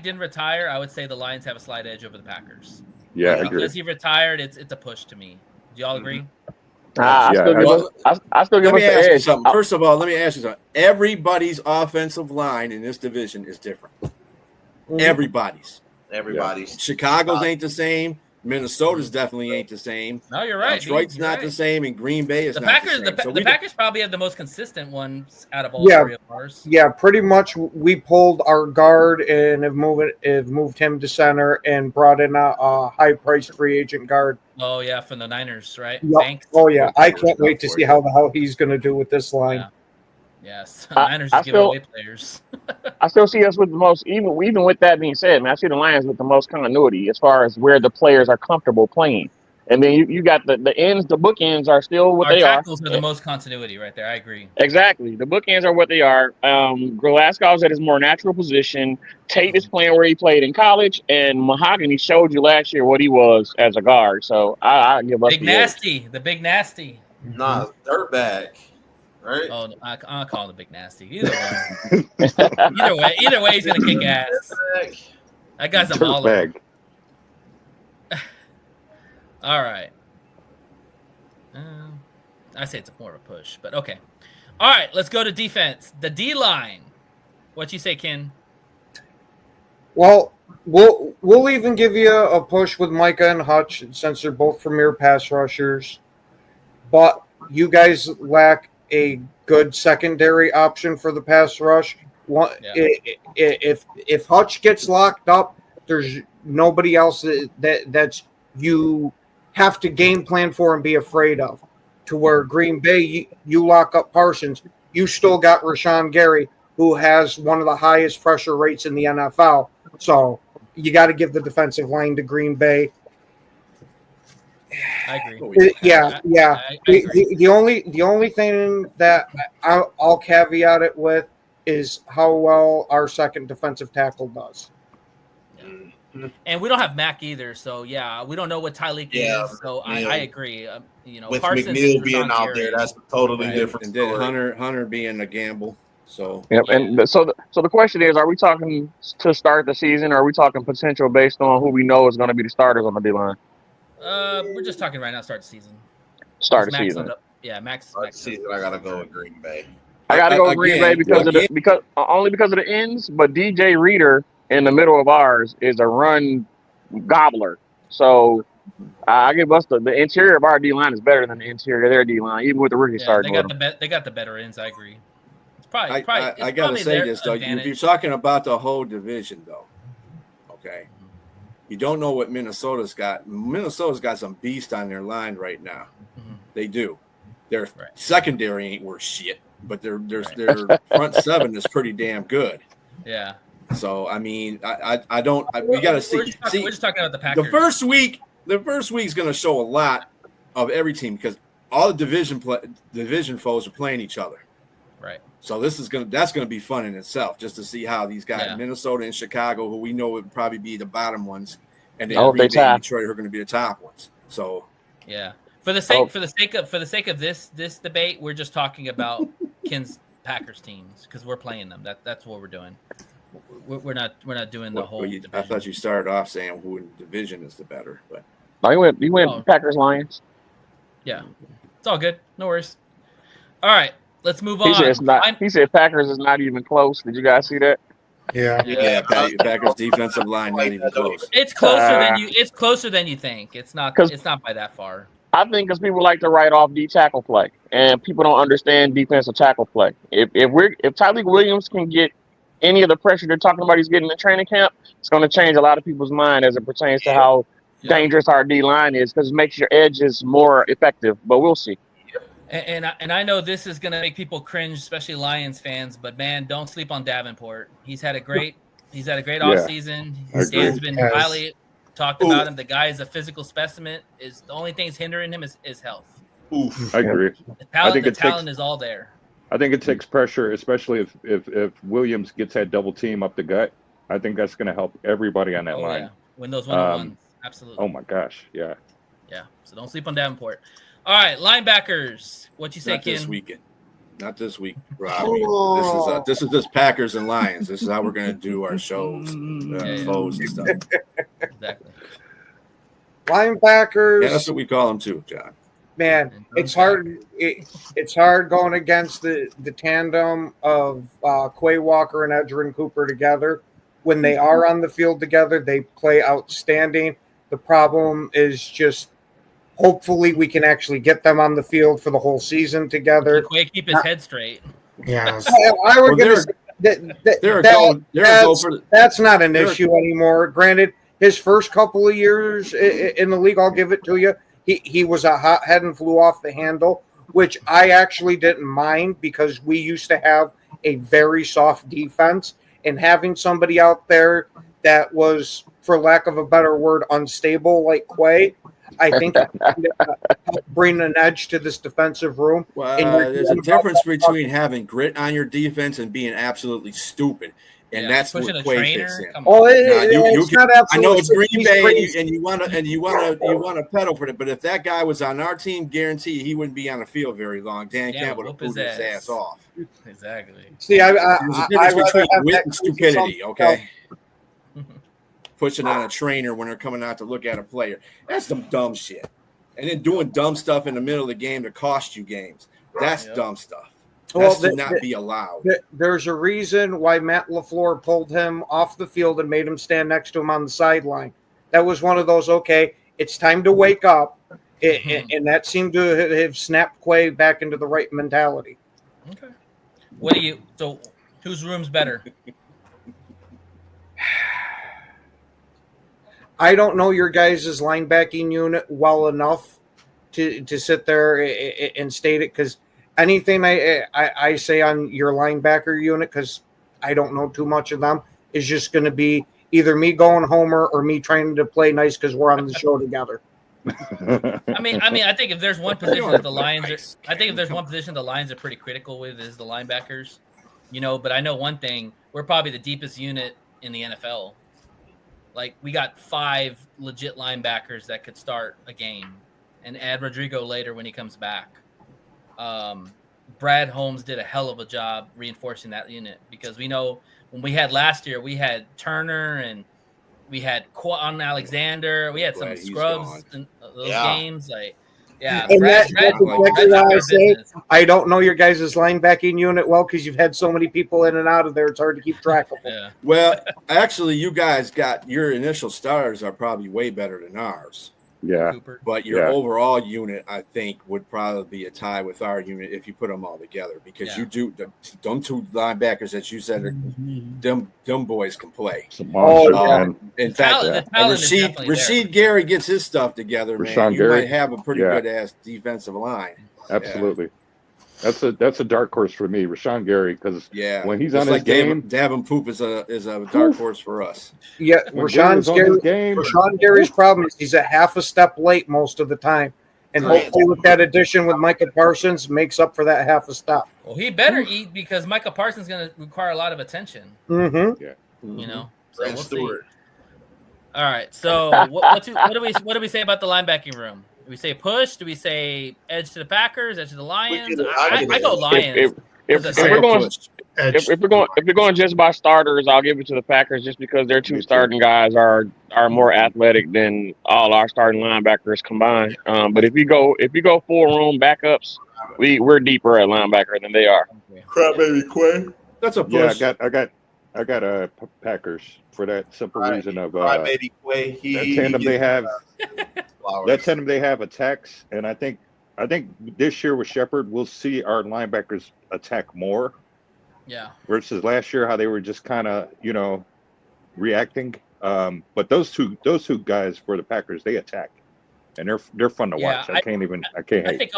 didn't retire, I would say the Lions have a slight edge over the Packers. Yeah, I agree. Because he retired, it's a push to me. Do y'all agree? I still give us the edge. First of all, let me ask you something. Everybody's offensive line in this division is different. Everybody's. Chicago's ain't the same. Minnesota's definitely ain't the same. No, you're right. Detroit's you're not right. the same, and Green Bay is The not Packers. the same. The Packers probably have the most consistent ones out of all three of ours. Yeah, pretty much. We pulled our guard and have moved him to center and brought in a high-priced free agent guard. Oh yeah, from the Niners, right? Yep. Banks. Oh yeah, I can't wait to see how the hell he's going to do with this line. Yes, Niners just giving away players. I still see us with the most, even with that being said, man, I see the Lions with the most continuity as far as where the players are comfortable playing. And then you got the ends, the bookends are still what they are. Our tackles are the most continuity right there. I agree. Exactly. The bookends are what they are. Glasgow's at his more natural position. Tate is playing where he played in college, and Mahogany showed you last year what he was as a guard. So I give up. Big Nasty, the Big Nasty. Nah, dirtbag. Right? Oh, I'll call him the Big Nasty. Either way, he's gonna kick ass. That guy's a baller. All right. I say it's more of a push, but okay. All right, let's go to defense. The D line. What you say, Ken? Well, we'll even give you a push with Micah and Hutch since they're both premier pass rushers, but you guys lack a good secondary option for the pass rush. If Hutch gets locked up, there's nobody else that's you have to game plan for and be afraid of. To where Green Bay, you lock up Parsons, you still got Rashawn Gary, who has one of the highest pressure rates in the NFL. So you got to give the defensive line to Green Bay. I agree. Yeah. The only thing that I'll caveat it with is how well our second defensive tackle does. And we don't have Mac either, so yeah, we don't know what Tyleek is. So I agree. With Parsons McNeil being out there, that's a totally different and story. then Hunter being a gamble. So yep. And so the question is: are we talking to start the season, or are we talking potential based on who we know is going to be the starters on the D line? We're just talking right now. Start the season. Start the season. Yeah, Max. Season. I gotta go with Green Bay. I gotta go with Green Bay because of the ends. But DJ Reader in the middle of ours is a run gobbler. So I give us the interior of our D line is better than the interior of their D line, even with the rookie starting. They got the better ends. I agree. It's probably. I gotta say this though. If you're talking about the whole division, though, okay, you don't know what Minnesota's got. Minnesota's got some beast on their line right now. Mm-hmm. They do. Their secondary ain't worth shit, but their front seven is pretty damn good. Yeah. So I mean, I don't. We got to see. We're just talking about the Packers. The first week's going to show a lot of every team because all the division foes are playing each other. Right. So that's going to be fun in itself, just to see how these guys, Minnesota and Chicago, who we know would probably be the bottom ones, and then Green Bay and Detroit are going to be the top ones. So yeah. For the sake of this debate, we're just talking about Ken's Packers teams because we're playing them. That's what we're doing. We're not doing the whole. I thought you started off saying who in the division is the better, but you went Packers Lions. Yeah, it's all good. No worries. All right, let's move on. He said Packers is not even close. Did you guys see that? Yeah. Packers defensive line not even close. It's closer than you think. It's not by that far. I think because people like to write off D tackle play, and people don't understand defensive tackle play. If Tyleek Williams can get any of the pressure they're talking about he's getting in training camp, it's going to change a lot of people's mind as it pertains to how dangerous our D line is because it makes your edges more effective. But we'll see. And I know this is going to make people cringe, especially Lions fans. But man, don't sleep on Davenport. He's had a great offseason. Dan's been highly talked about him. The guy is a physical specimen. Is the only thing hindering him is health. I agree. The talent is all there. I think it takes pressure, especially if Williams gets that double team up the gut. I think that's going to help everybody on that line. Yeah. Win those 1-on-1s. Absolutely. Oh my gosh, yeah. Yeah. So don't sleep on Davenport. All right, linebackers. What you say, Not Ken? this weekend. Not this week, Rob. This is just Packers and Lions. This is how we're going to do our shows, foes and stuff. Exactly. Linebackers. Yeah, that's what we call them too, John. Man, it's hard. It's hard going against the tandem of Quay Walker and Edgerrin Cooper together. When they are on the field together, they play outstanding. The problem is just hopefully we can actually get them on the field for the whole season together. Quay keep his head straight. Yeah. I would going to say that's not an issue anymore. Granted, his first couple of years in the league, I'll give it to you. He was a hot head and flew off the handle, which I actually didn't mind because we used to have a very soft defense, and having somebody out there that was, for lack of a better word, unstable like Quay, I think helped bring an edge to this defensive room. Well, there's a difference between having grit on your defense and being absolutely stupid. And that's what Quay fits in. Oh, it's not absolutely. I know it's Green Bay, and you want to pedal for it. But if that guy was on our team, guarantee he wouldn't be on the field very long. Dan Campbell would have his ass off. Exactly. See, there's a difference between wit and stupidity. Okay. Pushing on a trainer when they're coming out to look at a player. That's some dumb shit. And then doing dumb stuff in the middle of the game to cost you games. That's dumb stuff. That should not be allowed. There's a reason why Matt LaFleur pulled him off the field and made him stand next to him on the sideline. That was one of those, okay, it's time to wake up. And that seemed to have snapped Quay back into the right mentality. Okay. So whose room's better? I don't know your guys' linebacking unit well enough to sit there and state it, because anything I say on your linebacker unit, because I don't know too much of them, is just going to be either me going homer or me trying to play nice because we're on the show together. I mean, I think if there's one position that the Lions are pretty critical with is the linebackers, but I know one thing, we're probably the deepest unit in the NFL. Like, we got 5 legit linebackers that could start a game and add Rodrigo later when he comes back. Brad Holmes did a hell of a job reinforcing that unit, because we know when we had last year, we had Turner and we had Quan Alexander. We had some scrubs in those games. And that's exactly why I say I don't know your guys' linebacking unit well, because you've had so many people in and out of there. It's hard to keep track of them. Yeah. Well, actually, you guys got your initial starters are probably way better than ours. Yeah. But your overall unit, I think, would probably be a tie with our unit if you put them all together, because you do them 2 linebackers that you said are them boys can play. In fact, Rashid Gary gets his stuff together, man. You might have a pretty good ass defensive line. Absolutely. That's a dark horse for me, Rashawn Gary, because when he's on his game, Davenport is a dark horse for us. Yeah, Rashawn Gary's problem is he's a half a step late most of the time, and hopefully with that addition with Micah Parsons makes up for that half a step. Well, he better eat, because Micah Parsons is going to require a lot of attention. Mm-hmm. So we'll see. All right. So what do we say about the linebacking room? Do we say push? Do we say edge to the Packers, edge to the Lions? I go Lions. If we're going just by starters, I'll give it to the Packers, just because their 2 starting guys are more athletic than all our starting linebackers combined. But if you go full room backups, we're deeper at linebacker than they are. Crap, baby, Quay. That's a push. Yeah, I got Packers for that simple reason of baby Quay. That tandem they have. That tandem they have attacks, and I think this year with Shepard, we'll see our linebackers attack more. Yeah. Versus last year, how they were just kind of reacting. But those two guys for the Packers, they attack, and they're fun to watch. I can't hate.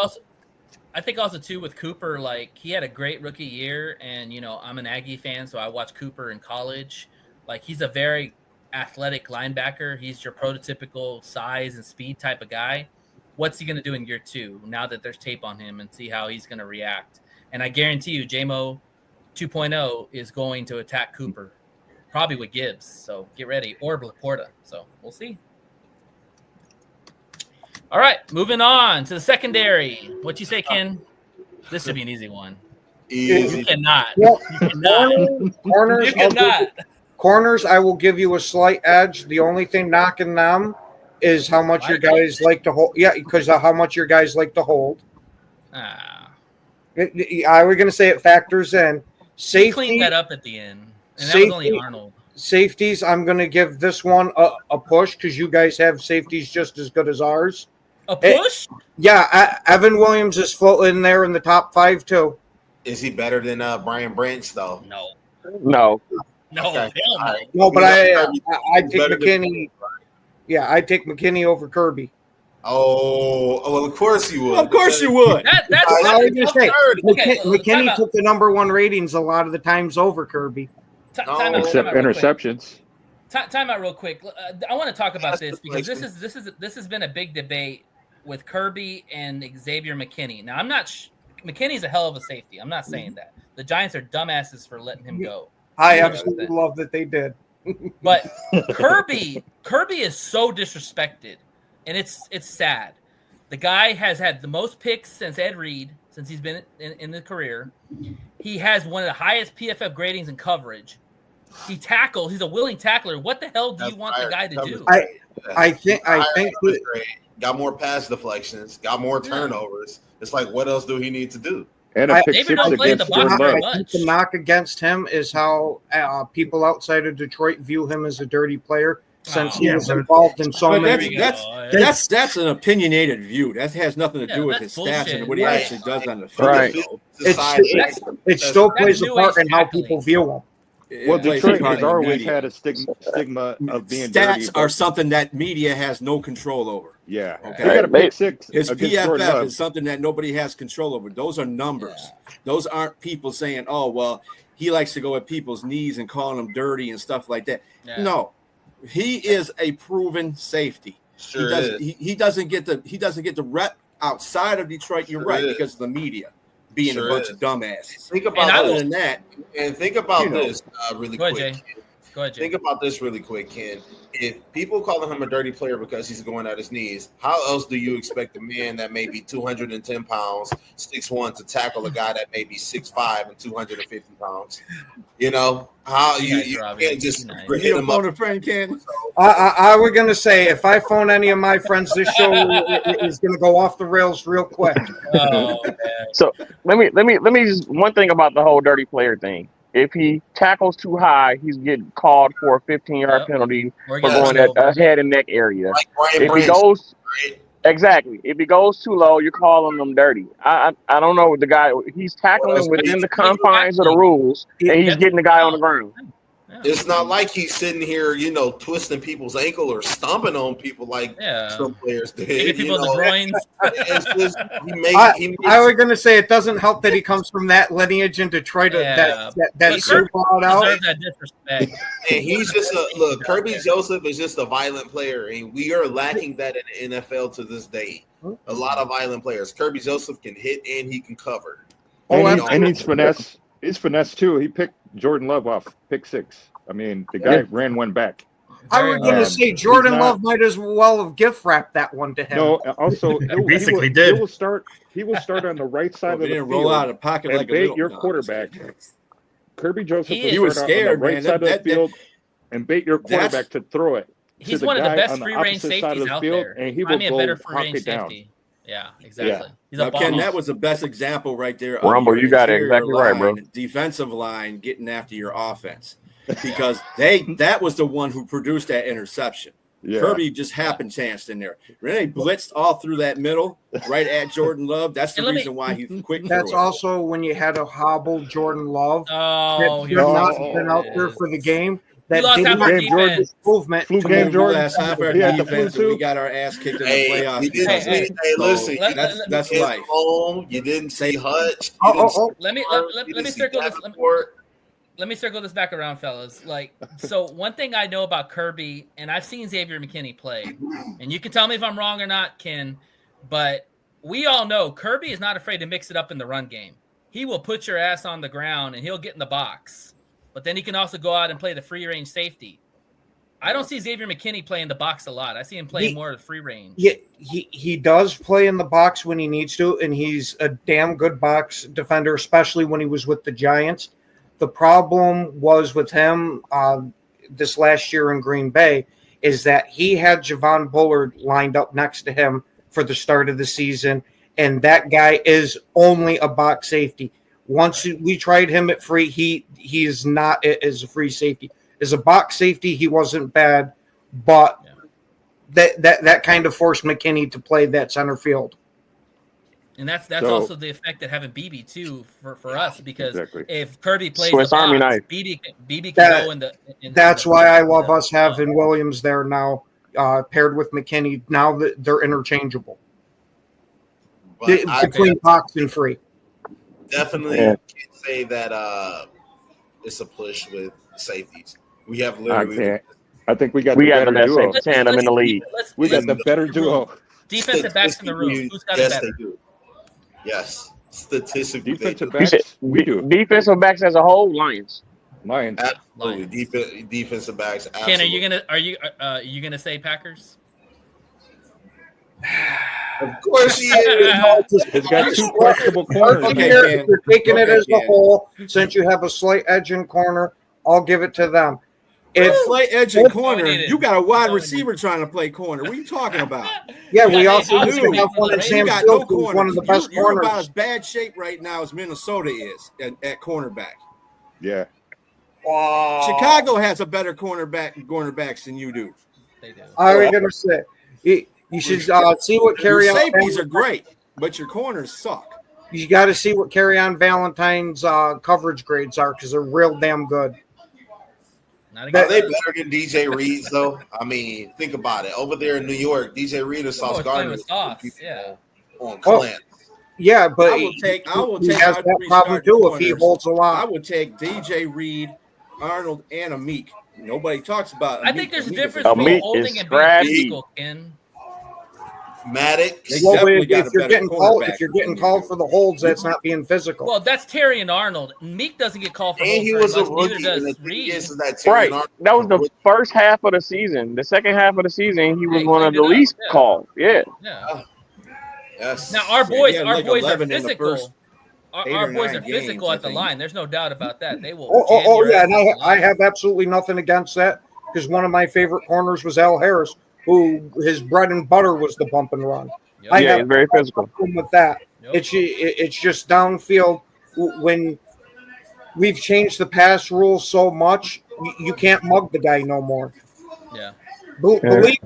I think also too with Cooper, like, he had a great rookie year, and I'm an Aggie fan, so I watched Cooper in college. Like, he's a very athletic linebacker. He's your prototypical size and speed type of guy. What's he going to do in year 2 now that there's tape on him, and see how he's going to react? And I guarantee you, JMO 2.0 is going to attack Cooper, probably with Gibbs. So get ready, or Laporta. So we'll see. All right, moving on to the secondary. What you say, Ken? This should be an easy one. You cannot. Well, you cannot. Corners, you cannot. Corners, I will give you a slight edge. The only thing knocking them is how much your guys like to hold. Yeah, because of how much your guys like to hold. I was going to say it factors in. Safety cleaned that up at the end, and that was only Arnold. safeties, I'm going to give this one a push because you guys have safeties just as good as ours. A push? Evan Williams is floating there in the top 5 too. Is he better than Brian Branch though? No. No. No, Okay. hell no. No, but I take better than- McKinney. Yeah, I take McKinney over Kirby. Oh, well, of course you would. Of course you would. That's I was going to say, okay, time McKinney out. took the #1 ratings a lot of the times over Kirby. Time out, Except time out real quick. interceptions. Time out real quick. I want to talk about this because this has been a big debate with Kirby and Xavier McKinney. Now I'm not McKinney's a hell of a safety. I'm not saying that. The Giants are dumbasses for letting him go. I absolutely love that they did. But Kirby is so disrespected, and it's sad. The guy has had the most picks since Ed Reed, since he's been in the career. He has one of the highest PFF gradings in coverage. He tackles. He's a willing tackler. What the hell do you want the guy to do? I think got more pass deflections, got more turnovers. It's like, what else do he need to do? And a pick six against Jordan Love. I think the knock against him is how people outside of Detroit view him as a dirty player since he was involved in so many. That's an opinionated view. That has nothing to do with his stats and what he actually does on the field. Right. It still plays a part in how people view him. Well, Detroit has always had a stigma of being dirty. Stats are something that media has no control over. Yeah. Okay. They got a pick six. His against Jordan PFF Love. is something that nobody has control over. Those are numbers. Those aren't people saying, "Oh, well, he likes to go at people's knees and calling them dirty and stuff like that." Yeah. No, he is a proven safety. Sure he doesn't get the rep outside of Detroit. You're right, because of the media being a bunch of dumbasses. Think about other than that, and think about this really Go ahead, quick. Jay. Go ahead, Jay. Think about this really quick, Ken. If people calling him a dirty player because he's going at his knees, how else do you expect a man that may be 210 pounds, 6'1", to tackle a guy that may be 6'5" and 250 pounds? You know, how you can't just hit him up. A friend, Ken. I was going to say, if I phone any of my friends, this show is going to go off the rails real quick. So let me just one thing about the whole dirty player thing. If he tackles too high, he's getting called for a 15-yard penalty for going at a head and neck area. If he goes if he goes too low, you're calling him dirty. I don't know the guy. He's tackling within the confines of the rules, and he's getting the guy on the ground. It's not like he's sitting here, twisting people's ankle or stomping on people like some players did. Kicking people in the groins. I was going to say it doesn't help that he comes from that lineage in Detroit. That super out. That disrespect. And he's just Kirby Joseph is just a violent player, and we are lacking that in the NFL to this day. A lot of violent players. Kirby Joseph can hit and he can cover. And he's finesse. He's finesse too. He picked Jordan Love off pick six. I mean, the guy ran one back. I was going to say Jordan Love might as well have gift wrapped that one to him. No, also he basically did. He will start on the right side of the field. Roll out of pocket and like a bait little your quarterback. Kirby Joseph He will was start scared, on the right man. side of the field and bait your quarterback to throw it. He's to one of the guy best on the free range opposite side of safeties the out field, there. and he Find will me a go better free hawk range it down. safety. Yeah, exactly. He's Now, a Ken, bomb. that was the best example right there. Of Rumble, your you got it interior exactly right, bro. line, defensive line getting after your offense because that was the one who produced that interception. Yeah. Kirby just happened chanced in there. Renee blitzed all through that middle, right at Jordan Love. That's the reason why he's quick. That's also when you had a hobbled Jordan Love. Oh, that not been out there for the game. That lost half our defense. Movement. Flu game, Jordan. Last half our defense, and we got our ass kicked in the playoffs. Listen, that's life. Home, you didn't say Hutch. Let me circle this. Let me circle this back around, fellas. So one thing I know about Kirby, and I've seen Xavier McKinney play, and you can tell me if I'm wrong or not, Ken, but we all know Kirby is not afraid to mix it up in the run game. He will put your ass on the ground, and he'll get in the box. But then he can also go out and play the free range safety. I don't see Xavier McKinney playing the box a lot. I see him playing more of the free range. Yeah, he does play in the box when he needs to, and he's a damn good box defender, especially when he was with the Giants. The problem was with him this last year in Green Bay is that he had Javon Bullard lined up next to him for the start of the season, and that guy is only a box safety. Once we tried him at free, he is not as a free safety. As a box safety, he wasn't bad, but that kind of forced McKinney to play that center field. And that's also the effect of having BB too for us, because if Kirby plays Swiss the Army box, knife. BB can go in the. That's why I love us having Williams there now, paired with McKinney. Now that they're interchangeable between box and free. Definitely can't say that it's a push with safeties. We have literally. I think we got the better duo. Tandem in the league. We got the better duo. Defensive backs in the room. Who's got it better? They do. Yes, statistically, defensive backs. We do. Defensive backs as a whole, Lions. Absolutely. Defensive backs. Absolutely. Ken, are you gonna say Packers? Of course he is. It's got two questionable corners. If you're taking it as a whole, since you have a slight edge in corner, I'll give it to them. If slight edge in corner, you got a wide receiver trying to play corner. What are you talking about? Yeah, we also do have one in Sam Field, who's one of the best You're corners. about as bad shape right now as Minnesota is at cornerback. Yeah. Chicago has a better cornerbacks than you do. They do. I was going to say, you should see what carry Your on. safeties are great, but your corners suck. You got to see what carry on Valentine's coverage grades are, because they're real damn good. Are they better than DJ Reed's though? I mean, think about it. Over there in New York, DJ Reed and Sauce Gardner on Clint. Yeah, but I will take he has that problem too if he holds a lot. I would take DJ Reed, Arnold, and Amik. Nobody talks about. I think there's a difference between holding and being physical, Ken. Maddox. Well, if you're getting called for the holds, that's not being physical. Well, that's Terry and Arnold. Meek doesn't get called for holds. And he was a much, rookie. neither does Reed. Right. That was the first half of the season. The second half of the season, he was one of the least called. Yeah. Yes. Now our boys are 11 in the physical. first Our boys are 9 physical games, at the line. There's no doubt about that. They will. Yeah, and I have absolutely nothing against that, because one of my favorite corners was Al Harris, who his bread and butter was the bump and run. Yep. Yeah, he's very physical. With that, it's just downfield. When we've changed the pass rules so much, you can't mug the guy no more. Yeah. Believe me,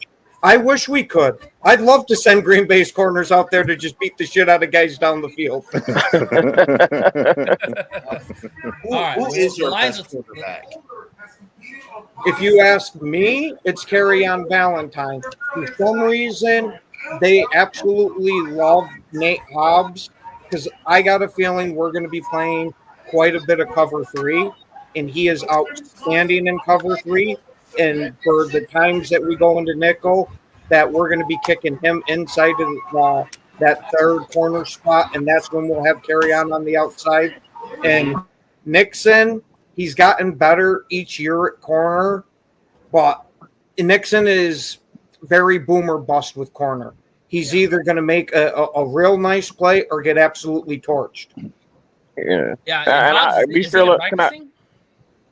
I wish we could. I'd love to send Green Bay's corners out there to just beat the shit out of guys down the field. Who is your best quarterback? If you ask me, it's Carry on Valentine. For some reason, they absolutely love Nate Hobbs, because I got a feeling we're going to be playing quite a bit of cover 3, and he is outstanding in cover 3. And for the times that we go into nickel, that we're going to be kicking him inside of that third corner spot, and that's when we'll have Carry on the outside. And Nixon, he's gotten better each year at corner, but Nixon is very boomer bust with corner. He's either going to make a real nice play or get absolutely torched. Yeah. Yeah.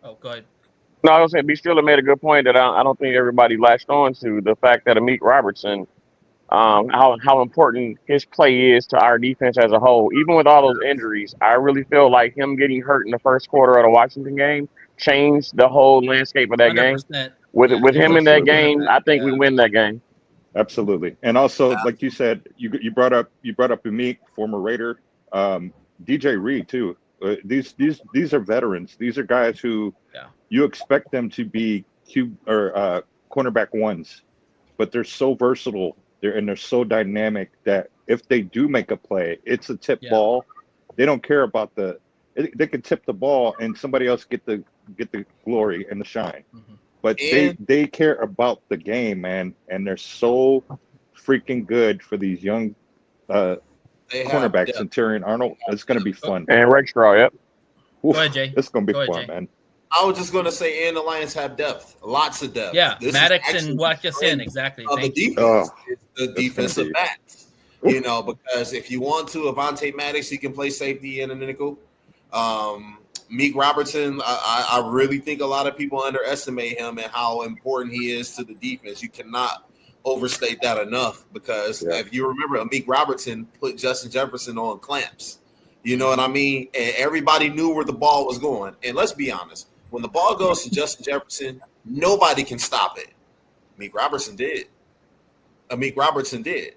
Oh, go ahead. No, I was saying B. Stiller made a good point that I don't think everybody latched on to, the fact that Amik Robertson, how important his play is to our defense as a whole. Even with all those injuries, I really feel like him getting hurt in the first quarter of the Washington game changed the whole landscape of that 100%. game. With him in that game, I think we win that game. Absolutely. And also, like you said, you brought up Amik, former Raider, DJ Reed too. These are veterans. These are guys who you expect them to be cornerback ones, but they're so versatile. They're so dynamic that if they do make a play, it's a tip ball. They don't care about they can tip the ball and somebody else get the glory and the shine. Mm-hmm. But they care about the game, man, and they're so freaking good for these young cornerbacks and Terry and Arnold. It's going to be fun. And Rakestraw, yep. Go ahead, Jay. It's going to be fun, man. I was just going to say, and the Lions have depth, lots of depth. Yeah, Maddox and Watkinson, exactly. The defense is the defensive backs. Because if you want to, Avonte Maddox, he can play safety in a nickel. Meek Robertson, I really think a lot of people underestimate him and how important he is to the defense. You cannot overstate that enough, because if you remember, Meek Robertson put Justin Jefferson on clamps. You know what I mean? And everybody knew where the ball was going. And let's be honest, when the ball goes to Justin Jefferson, nobody can stop it. Meek Robertson did.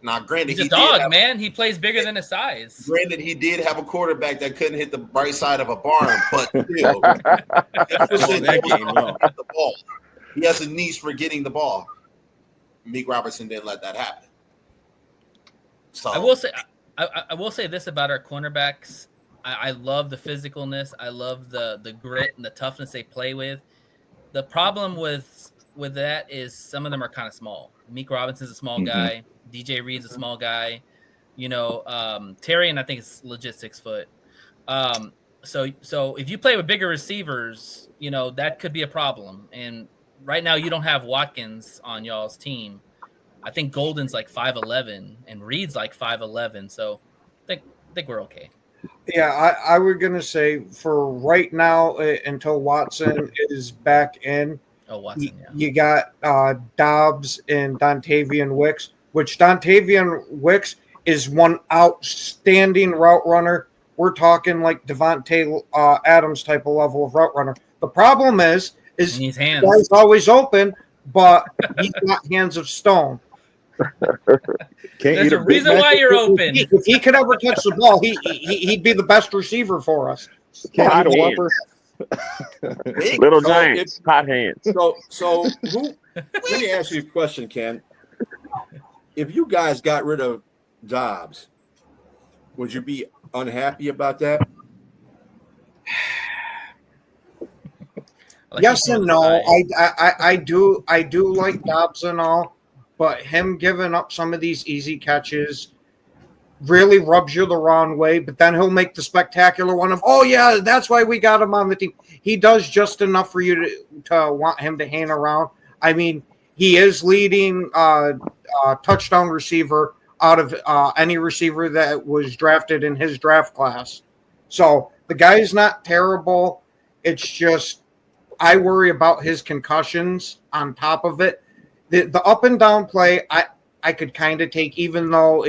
Now, granted, he's a dog, man. He plays bigger than his size. Granted, he did have a quarterback that couldn't hit the right side of a barn, but still, Jefferson the ball. He has a niche for getting the ball. Meek Robertson didn't let that happen. So I will say this about our cornerbacks. I love the physicalness. I love the grit and the toughness they play with. The problem with that is some of them are kind of small. Meek Robinson's a small guy. DJ Reed's a small guy. Terry, and I think it's legit 6 foot. So if you play with bigger receivers, that could be a problem. And right now you don't have Watkins on y'all's team. I think Golden's like 5'11", and Reed's like 5'11". So I think we're okay. Yeah, I was gonna say for right now until Watson is back in. Oh, Watson, yeah. You got Dobbs and Dontavian Wicks, which Dontavian Wicks is one outstanding route runner. We're talking like Devontae Adams type of level of route runner. The problem is his hands. The guy's always open, but he's got hands of stone. There's a reason why you're open. If he could ever touch the ball, he'd be the best receiver for us. Can't eat a Whopper. Little giants, hot hands. So let me ask you a question, Ken. If you guys got rid of Dobbs, would you be unhappy about that? Yes and no. I do like Dobbs and all, but him giving up some of these easy catches really rubs you the wrong way. But then he'll make the spectacular one of, oh yeah, that's why we got him on the team. He does just enough for you to want him to hang around. I mean, he is leading touchdown receiver out of any receiver that was drafted in his draft class. So the guy's not terrible. It's just I worry about his concussions on top of it. The up and down play, I could kind of take, even though,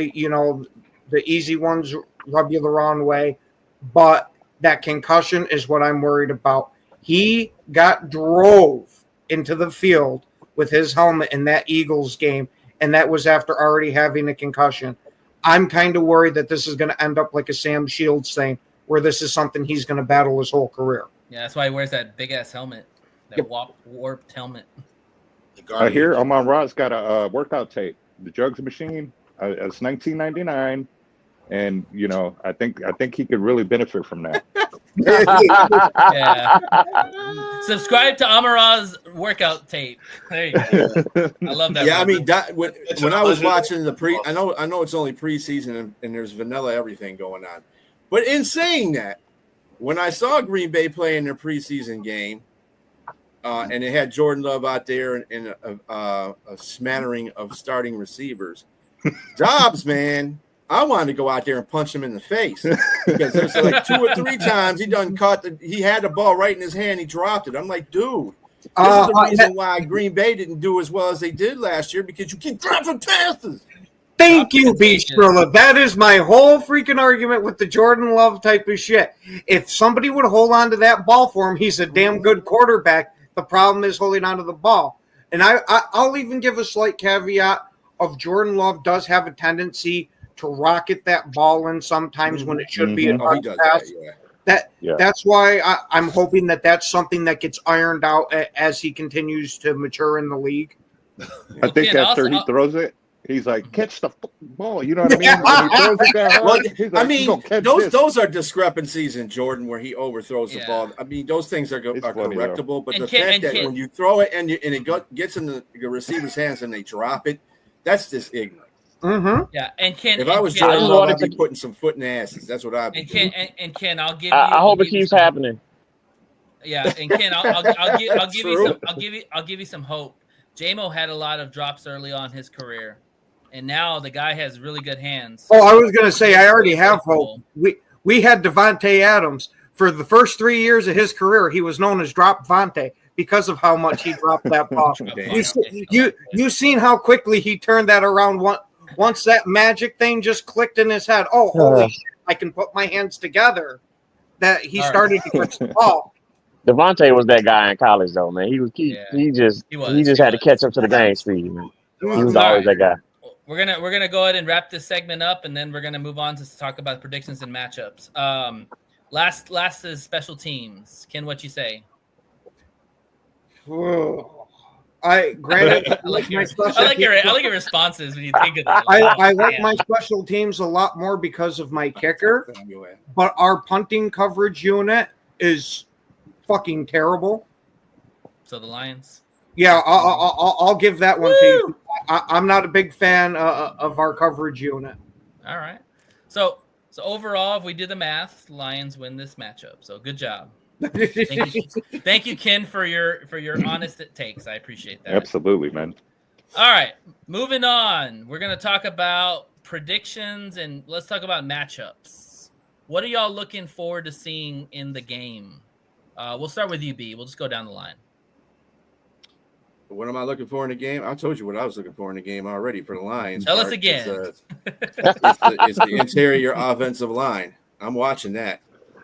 the easy ones rub you the wrong way. But that concussion is what I'm worried about. He got drove into the field with his helmet in that Eagles game, and that was after already having a concussion. I'm kind of worried that this is going to end up like a Sam Shields thing, where this is something he's going to battle his whole career. Yeah, that's why he wears that big-ass helmet, that warped helmet. I hear Amon Ra's got a workout tape, the Jugs Machine. It's 1999, and I think he could really benefit from that. Yeah. Subscribe to Amara's workout tape. There you go. I love that. Yeah, I mean, when I was watching the I know it's only preseason and there's vanilla everything going on, but in saying that, when I saw Green Bay play in their preseason game, and they had Jordan Love out there and a smattering of starting receivers, Dobbs, man, I wanted to go out there and punch him in the face because there's like 2 or 3 times he had the ball right in his hand. He dropped it. I'm like, dude, this is the reason why Green Bay didn't do as well as they did last year, because you keep dropping passes. Thank you, Beach Thriller. That is my whole freaking argument with the Jordan Love type of shit. If somebody would hold on to that ball for him, he's a damn good quarterback. The problem is holding on to the ball. And I'll even give a slight caveat of Jordan Love does have a tendency to rocket that ball in sometimes when it should be a pass. That's why I'm hoping that that's something that gets ironed out as he continues to mature in the league. I think after he throws it, he's like, catch the ball. You know what I mean? When he throws it that hard, he's like, I mean, those are discrepancies in Jordan where he overthrows the ball. I mean, those things are correctable. But the fact that when you throw it and it gets in the receiver's hands and they drop it, that's just ignorant. Mm-hmm. Yeah, and Ken, if I was Jordan Love, I'd be putting some foot in the asses. That's what I'd be doing. And Ken, I'll give you. I hope it keeps happening. Yeah, and Ken, I'll give you some hope. J-Mo had a lot of drops early on in his career, and now the guy has really good hands. Oh, I was going to say, I already have hope. We had Devontae Adams for the first 3 years of his career. He was known as Drop Devontae because of how much he dropped that ball. You seen how quickly he turned that around once that magic thing just clicked in his head. Oh, holy shit, I can put my hands together. That he started to catch the ball. Devontae was that guy in college, though, man. He just had to catch up to the game speed, man. He was always that guy. We're gonna go ahead and wrap this segment up, and then we're gonna move on to talk about predictions and matchups. Last is special teams. Ken, what you say? I like your responses when you think of that. I like my special teams a lot more because of my kicker, but our punting coverage unit is fucking terrible. So the Lions. Yeah, I'll give that one to you. I'm not a big fan of our coverage unit. All right. So overall, if we do the math, Lions win this matchup. So good job. Thank you, Ken, for your honest takes. I appreciate that. Absolutely, man. All right, moving on. We're gonna talk about predictions and let's talk about matchups. What are y'all looking forward to seeing in the game? We'll start with you, B. We'll just go down the line. What am I looking for in the game? I told you what I was looking for in the game already for the Lions. Tell us again. It's the interior offensive line. I'm watching that.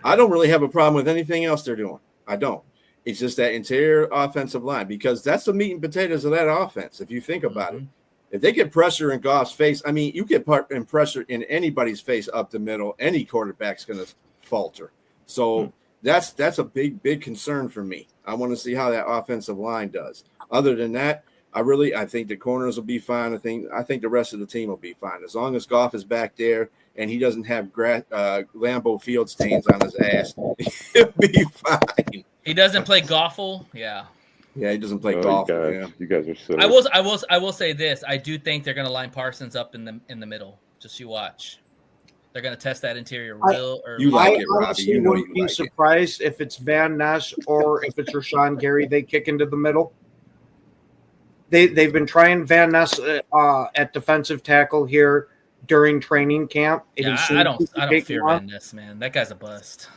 I don't really have a problem with anything else they're doing. I don't. It's just that interior offensive line because that's the meat and potatoes of that offense. If you think about it, if they get pressure in Goff's face, I mean, you get pressure in anybody's face up the middle, any quarterback's going to falter. So that's a big concern for me. I want to see how that offensive line does. Other than that, I think the corners will be fine. I think the rest of the team will be fine as long as Goff is back there and he doesn't have Lambeau Field stains on his ass. He'll be fine. He doesn't play Goffle. Yeah. Yeah, he doesn't play golf. You guys are silly. I will say this. I do think they're going to line Parsons up in the middle. Just you watch. They're going to test that interior real early. You like it, Robbie. You know wouldn't be surprised if it's Van Ness or if it's Rashawn Gary. They kick into the middle. They've been trying Van Ness at defensive tackle here during training camp. I don't fear Van Ness, man. That guy's a bust.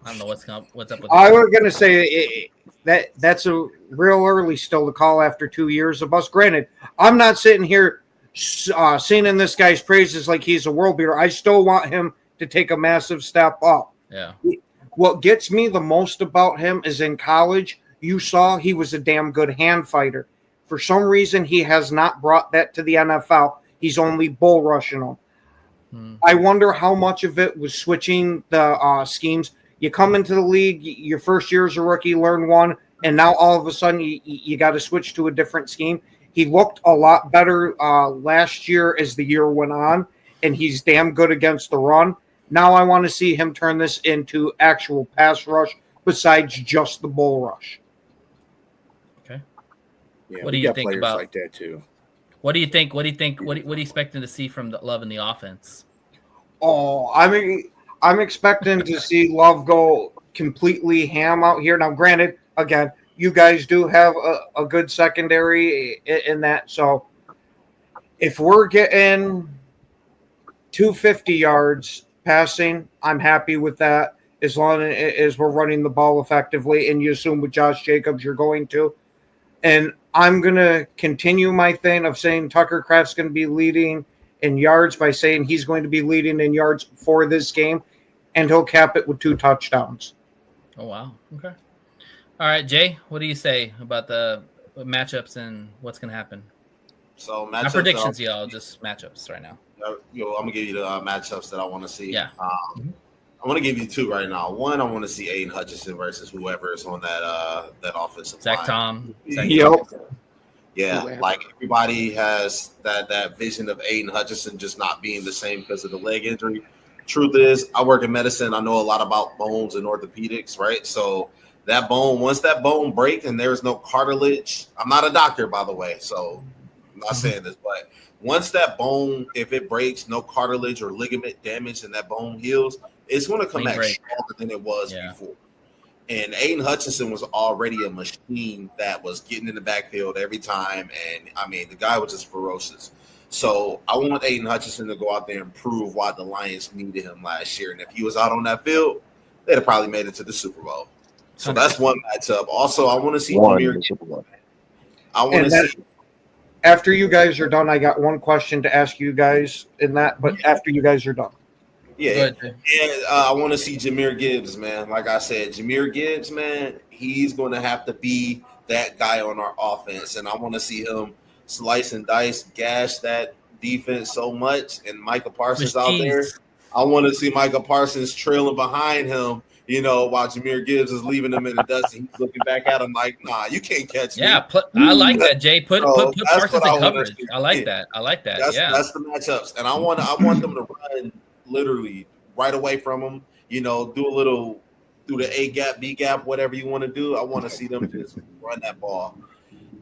I don't know what's up with him. I was going to say that's a real early still to call after 2 years of bust. Granted, I'm not sitting here singing this guy's praises like he's a world beater. I still want him to take a massive step up. Yeah. What gets me the most about him is in college, you saw he was a damn good hand fighter. For some reason, he has not brought that to the NFL. He's only bull rushing them. I wonder how much of it was switching the schemes. You come into the league, your first year as a rookie, learn one, and now all of a sudden you got to switch to a different scheme. He looked a lot better last year as the year went on, and he's damn good against the run. Now I want to see him turn this into actual pass rush besides just the bull rush. Okay. Yeah, what do you think about like that too? What do you think? What are you expecting to see from Love in the offense? Oh, I'm expecting to see Love go completely ham out here. Now, granted, again, you guys do have a good secondary in that. So if we're getting 250 yards passing, I'm happy with that as long as we're running the ball effectively. And you assume with Josh Jacobs you're going to. And I'm going to continue my thing of saying Tucker Kraft's going to be leading in yards by saying he's going to be leading in yards for this game, and he'll cap it with 2 touchdowns. Oh, wow. Okay. All right, Jay, what do you say about the matchups and what's going to happen? So matchups. Not predictions, y'all, just matchups right now. I'm going to give you the matchups that I want to see. Yeah. I want to give you 2 right now. One, I want to see Aiden Hutchinson versus whoever is on that offensive line. Zach Tom. Yeah, like everybody has that vision of Aiden Hutchinson just not being the same because of the leg injury. Truth is, I work in medicine. I know a lot about bones and orthopedics, right? So that bone, once that bone breaks and there's no cartilage, I'm not a doctor, by the way, so I'm not saying this, but once that bone, if it breaks, no cartilage or ligament damage and that bone heals, it's going to come back stronger than it was before. And Aiden Hutchinson was already a machine that was getting in the backfield every time. And, I mean, the guy was just ferocious. So I want Aiden Hutchinson to go out there and prove why the Lions needed him last year. And if he was out on that field, they'd have probably made it to the Super Bowl. So that's one matchup. Also, I want to see Jameer. I want to see. After you guys are done, I got one question to ask you guys in that, but after you guys are done. Yeah, and I want to see Jahmyr Gibbs, man. Like I said, Jahmyr Gibbs, man, he's going to have to be that guy on our offense, and I want to see him slice and dice, gash that defense so much. And Micah Parsons out there, I want to see Micah Parsons trailing behind him, you know, while Jahmyr Gibbs is leaving him in the dust, and he's looking back at him like, "Nah, you can't catch me." Yeah, I like that, Jay. Put Parsons in coverage. See. I like that. That's the matchups, and I want them to run literally right away from him. You know, do a little through the A gap, B gap, whatever you want to do. I want to see them just run that ball.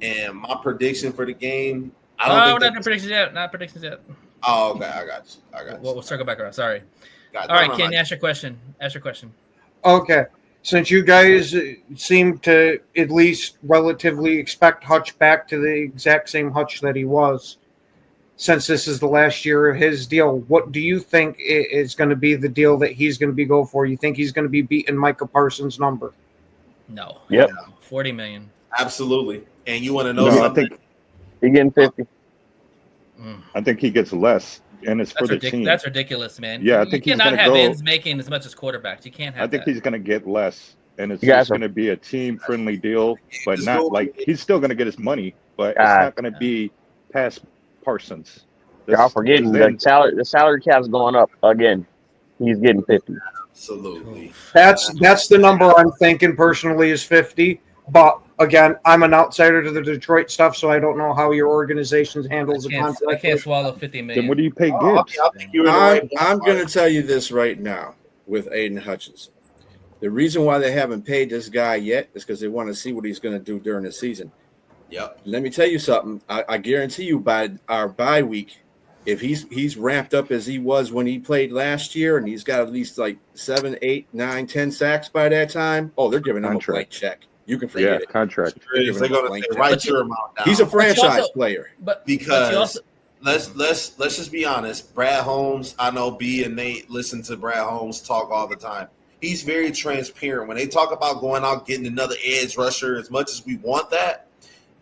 And my prediction for the game, not predictions yet. Not predictions yet. Oh, okay. I got you. We'll circle back around. Sorry. All right, Ken, ask your question. Okay. Since you guys seem to at least relatively expect Hutch back to the exact same Hutch that he was, since this is the last year of his deal, what do you think is going to be the deal that he's going to be go for? You think he's going to be beating Micah Parsons' number? No. Yep. $40 million. Absolutely. And you want to know something? I think he's getting 50. I think he gets less, and it's for the team. That's ridiculous, man. Yeah, I think you he's cannot going to have go. ends making as much as quarterbacks. You can't have. I think he's going to get less, and it's You guys just going to be a team-friendly deal, but not like he's still going to get his money, but it's not going to be past Parsons. Y'all forgetting the salary cap's going up again. He's getting 50. Absolutely. That's the number I'm thinking personally is 50. But again, I'm an outsider to the Detroit stuff, so I don't know how your organization handles the contract. I can't swallow $50 million. Then what do you pay Gibbs? I'm going to tell you this right now with Aiden Hutchinson. The reason why they haven't paid this guy yet is because they want to see what he's going to do during the season. Yep. Let me tell you something. I guarantee you by our bye week, if he's ramped up as he was when he played last year, and he's got at least like 7, 8, 9, 10 sacks by that time, they're giving him a blank check. You can forget it. Contract. They're going to write your amount down. He's a franchise player. Because let's just be honest. Brad Holmes, I know B and Nate listen to Brad Holmes talk all the time. He's very transparent. When they talk about going out getting another edge rusher, as much as we want that,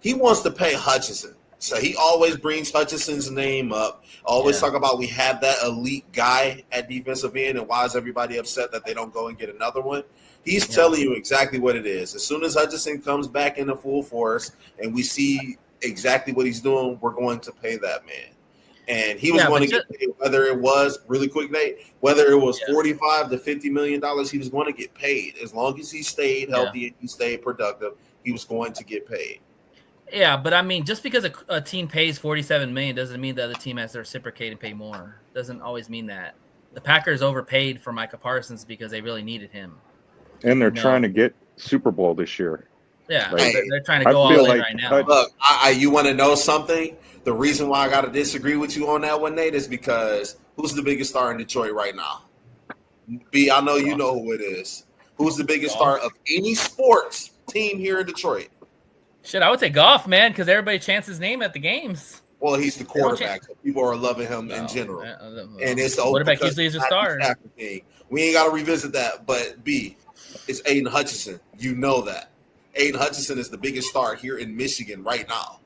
he wants to pay Hutchinson. So he always brings Hutchinson's name up. Always talk about we have that elite guy at defensive end, and why is everybody upset that they don't go and get another one? He's telling you exactly what it is. As soon as Hutchinson comes back into full force and we see exactly what he's doing, we're going to pay that man. And he was going to get paid, whether it was really quick, Nate, whether it was $45 to $50 million, he was going to get paid. As long as he stayed healthy and he stayed productive, he was going to get paid. Yeah, but I mean, just because a team pays $47 million doesn't mean the other team has to reciprocate and pay more. Doesn't always mean that. The Packers overpaid for Micah Parsons because they really needed him. And they're trying to get Super Bowl this year. Yeah, they're trying to go all in right now. Look, you want to know something? The reason why I got to disagree with you on that one, Nate, is because who's the biggest star in Detroit right now? B, I know you know who it is. Who's the biggest star of any sports team here in Detroit? Shit, I would say Goff, man, because everybody chants his name at the games. Well, he's the quarterback, so people are loving him in general. And it's the quarterback usually is a star. Thing. We ain't got to revisit that, but B, it's Aiden Hutchinson. You know that. Aiden Hutchinson is the biggest star here in Michigan right now.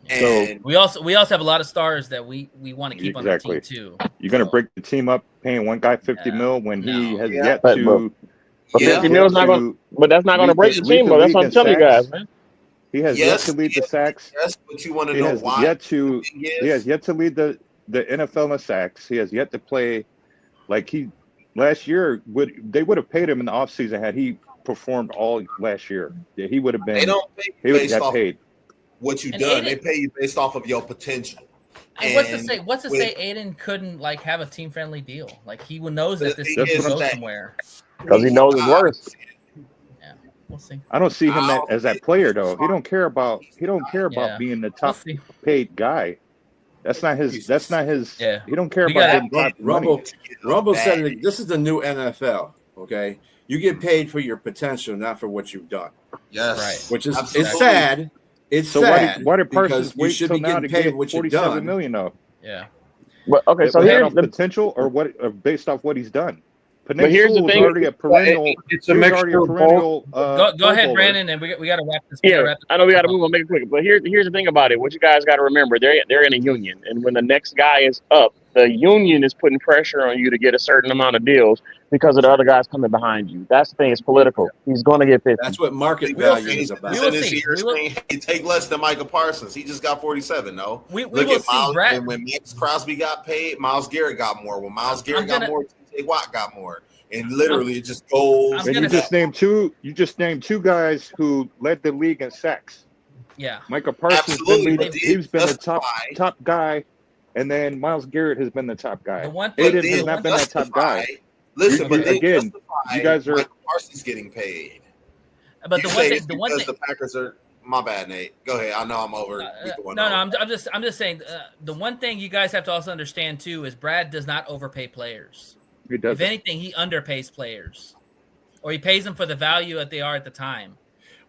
And we also have a lot of stars that we want to keep on the team too. You're going to break the team up paying one guy $50 million when he has yet but, to. But $50 million's not going, but that's not going to break the team. But that's what I'm telling you guys, man. He has yet to lead the sacks. Yes, but you want to know why? He has yet to lead the NFL in sacks. He has yet to play like last year. They would have paid him in the offseason had he performed all last year. Yeah, he would have been. They don't pay he would have got paid. What you've done, they pay you based off of your potential. And what's to say Aiden couldn't like have a team friendly deal? Like he knows that this team will go somewhere because he knows his worth. We'll see. I don't see him as that player though. He don't care about being the top paid guy. That's not his. Yeah. He don't care about getting Rumble said this is the new NFL. Okay, you get paid for your potential, not for what you've done. Yes, right. Which is it's sad. It's so sad. Why did Parsons wait till now to get $47 million though? Yeah. Well, okay, so here's the potential, or what based off what he's done. But here's the thing: already a perennial. It's a mixture of both. Go ahead, Brandon, and we got to wrap this. I know we got to move on, make it quick. But here's the thing about it: what you guys got to remember, they're in a union, and when the next guy is up, the union is putting pressure on you to get a certain amount of deals because of the other guys coming behind you. That's the thing. It's political. He's going to get 50. That's what market We'll value see. is about. We will This see. year We will- saying, hey, take less than Micah Parsons. He just got 47. No, We look will at see, Miles. Brad. When Max Crosby got paid, Miles Garrett got more. When Miles Garrett got more, TJ Watt got more. And literally, it just goes. And you just named two guys who led the league in sacks. Yeah, Micah Parsons Absolutely, he's been the top guy, and then Miles Garrett has been the top guy. The one Aiden has not been that top guy. Listen, but then again, you guys are. Michael Parsons getting paid. But you the say one it's thing, the one because thing. the Packers are. My bad, Nate. Go ahead. I know I'm over. No, I'm just saying. The one thing you guys have to also understand too is Brad does not overpay players. He doesn't. If anything, he underpays players, or he pays them for the value that they are at the time.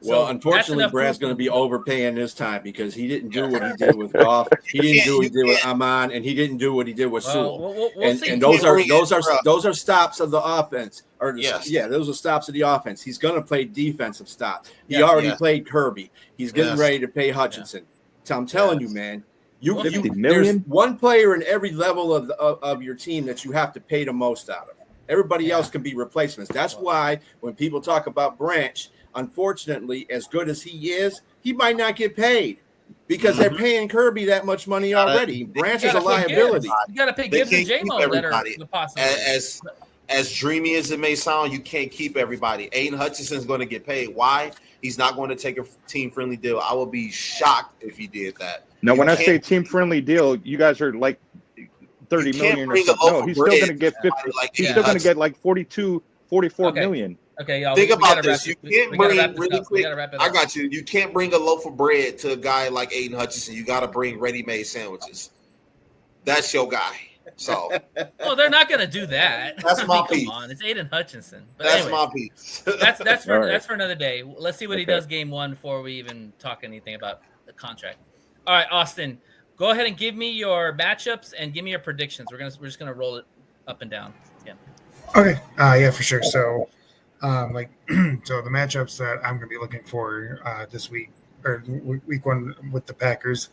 Well, So unfortunately, Brad's going to be overpaying this time because he didn't do what he did with Goff. He didn't do what he did with Amon, and he didn't do what he did with Sewell. We'll see. And those are stops of the offense. Those are stops of the offense. He's going to play defensive stops. He already played Kirby. He's getting ready to pay Hutchinson. So I'm telling you, man, there's one player in every level of your team that you have to pay the most out of. Everybody else can be replacements. That's why when people talk about Branch, unfortunately, as good as he is, he might not get paid because they're paying Kirby that much money already. Branch is a liability. You got to pay Gibbs and J-Mo that are possible. As dreamy as it may sound, you can't keep everybody. Aiden Hutchinson is going to get paid. Why? He's not going to take a team-friendly deal. I will be shocked if he did that. Now, when I say team-friendly deal, you guys are like 30 million or something. No, he's still going to get 50. He's still going to get like 42, 44 million. Okay, y'all. Think about this. You can't bring really quick. I got you. You can't bring a loaf of bread to a guy like Aiden Hutchinson. You got to bring ready-made sandwiches. That's your guy. So, well, they're not going to do that. That's my piece. Come on, it's Aiden Hutchinson. But that's anyways, my piece. that's for another day. Let's see what he does game one before we even talk anything about the contract. All right, Austin, go ahead and give me your matchups and give me your predictions. We're just gonna roll it up and down. Yeah. Okay. Yeah, for sure. So, so the matchups that I'm going to be looking for this week or week one with the Packers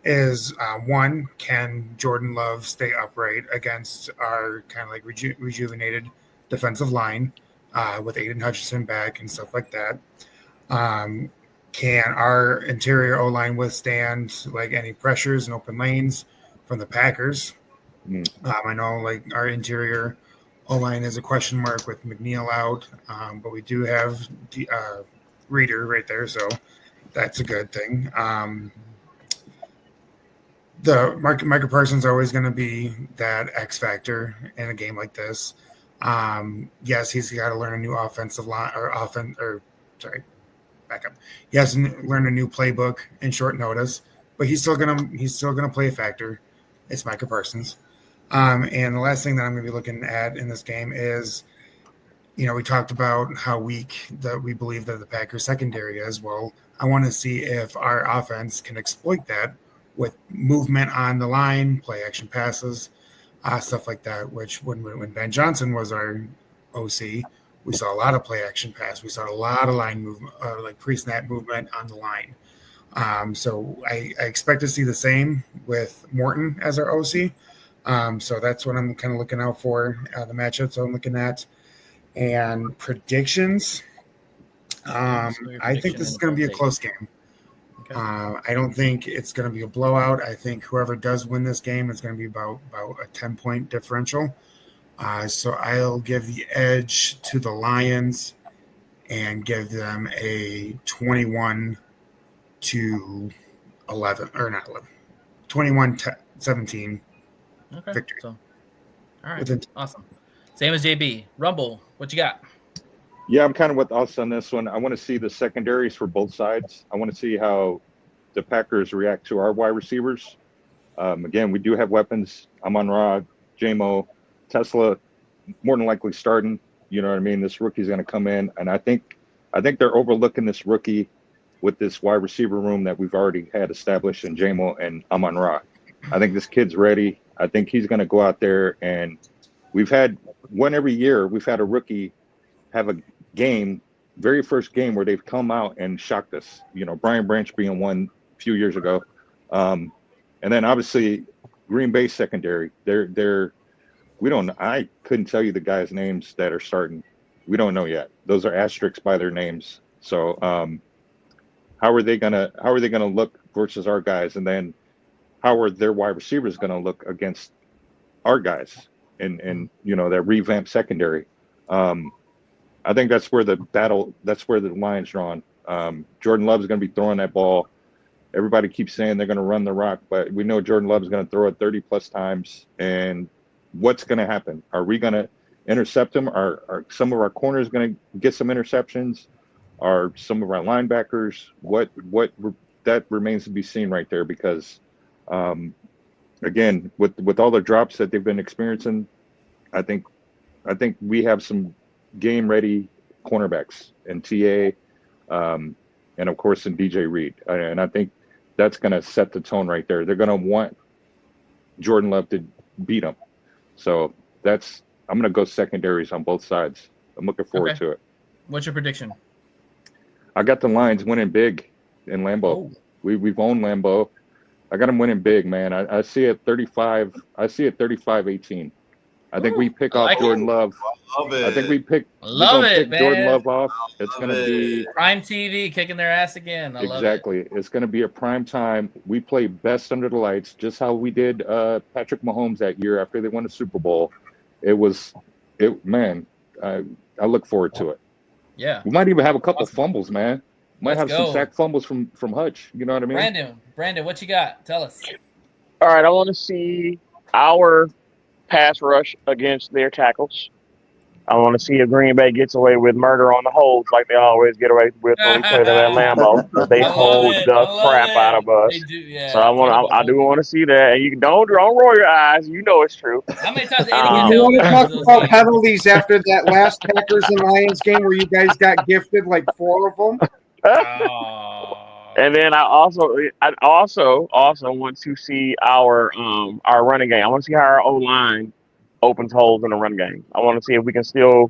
is one, can Jordan Love stay upright against our kind of like rejuvenated defensive line with Aiden Hutchinson back and stuff like that? Can our interior O-line withstand like any pressures and open lanes from the Packers? I know like our interior O-line is a question mark with McNeil out, but we do have Reader right there, so that's a good thing. The Micah Parsons always going to be that X factor in a game like this. Yes, he's got to learn a new offensive line back up. He has to learn a new playbook in short notice, but he's still gonna play a factor. It's Micah Parsons. And the last thing that I'm going to be looking at in this game is, we talked about how weak that we believe that the Packers secondary is. Well, I want to see if our offense can exploit that with movement on the line, play action passes, stuff like that, which when Ben Johnson was our OC, we saw a lot of play action pass. We saw a lot of line movement, like pre-snap movement on the line. So I expect to see the same with Morton as our OC. So that's what I'm kind of looking out for, the matchups I'm looking at. And predictions, I think this is going to be a close game. Okay. I don't think it's going to be a blowout. I think whoever does win this game is going to be about a 10-point differential. So I'll give the edge to the Lions and give them a 21-11, or not 11, 21-17 victory. So, all right, awesome. Same as JB. Rumble, what you got? Yeah, I'm kind of with us on this one. I want to see the secondaries for both sides. I want to see how the Packers react to our wide receivers. Again, we do have weapons. Amon-Ra, J-Mo, Tesla, more than likely starting. You know what I mean? This rookie's going to come in, and I think they're overlooking this rookie with this wide receiver room that we've already had established in J-Mo and Amon-Ra. I think this kid's ready. I think he's going to go out there, and we've had one every year. We've had a rookie have a game, very first game where they've come out and shocked us. Brian Branch being one a few years ago. And then obviously Green Bay secondary. We don't. I couldn't tell you the guys' names that are starting. We don't know yet. Those are asterisks by their names. So how are they gonna look versus our guys, and then how are their wide receivers gonna look against our guys and that revamped secondary? I think that's where the line's drawn. Jordan Love's going to be throwing that ball. Everybody keeps saying they're going to run the rock, but we know Jordan Love's going to throw it 30 plus times. And what's going to happen? Are we going to intercept him? Are some of our corners going to get some interceptions? Are some of our linebackers? What that remains to be seen right there, because again, with all the drops that they've been experiencing, I think we have some game ready cornerbacks in TA, and of course in DJ Reed, and I think that's going to set the tone right there. They're going to want Jordan Love to beat them, so I'm going to go secondaries on both sides. I'm looking forward to it. What's your prediction? I got the Lions winning big in Lambeau. We've owned Lambeau. I got them winning big, man. I see it 35. I see it 35-18. I think we pick off Jordan Love. I love it. I think we pick man. Jordan Love off. It's going to be Prime TV kicking their ass again. I love it. It's going to be a prime time. We play best under the lights, just how we did Patrick Mahomes that year after they won the Super Bowl. Man, I look forward to it. Yeah. We might even have a couple fumbles, man. Might Let's have go. some sack fumbles from Hutch. You know what I mean? Brandon, what you got? Tell us. All right, I want to see our pass rush against their tackles. I want to see if Green Bay gets away with murder on the holds like they always get away with when we play them at Lambeau. They hold the crap out of us. They do, yeah. So I do want to see that. And you don't roll your eyes. You know it's true. How many times did You want to talk about penalties after that last Packers and Lions game where you guys got gifted like 4 of them? And then I also want to see our running game. I want to see how our O-line opens holes in the run game. I want to see if we can still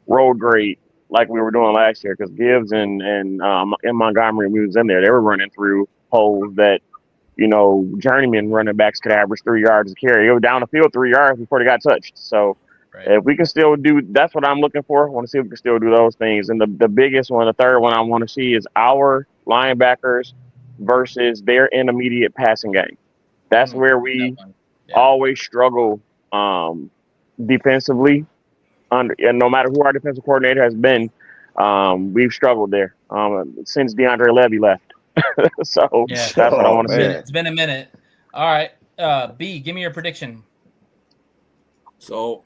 road grade like we were doing last year, because Gibbs and Montgomery, we was in there. They were running through holes that, journeyman running backs could average 3 yards a carry. It was down the field 3 yards before they got touched. So if we can still do, that's what I'm looking for. I want to see if we can still do those things. And the biggest one, the third one I want to see is our linebackers versus their intermediate passing game. That's where we always struggle defensively. And no matter who our defensive coordinator has been, we've struggled there since DeAndre Levy left. So that's what I want to see. It's been a minute. All right, B, give me your prediction. So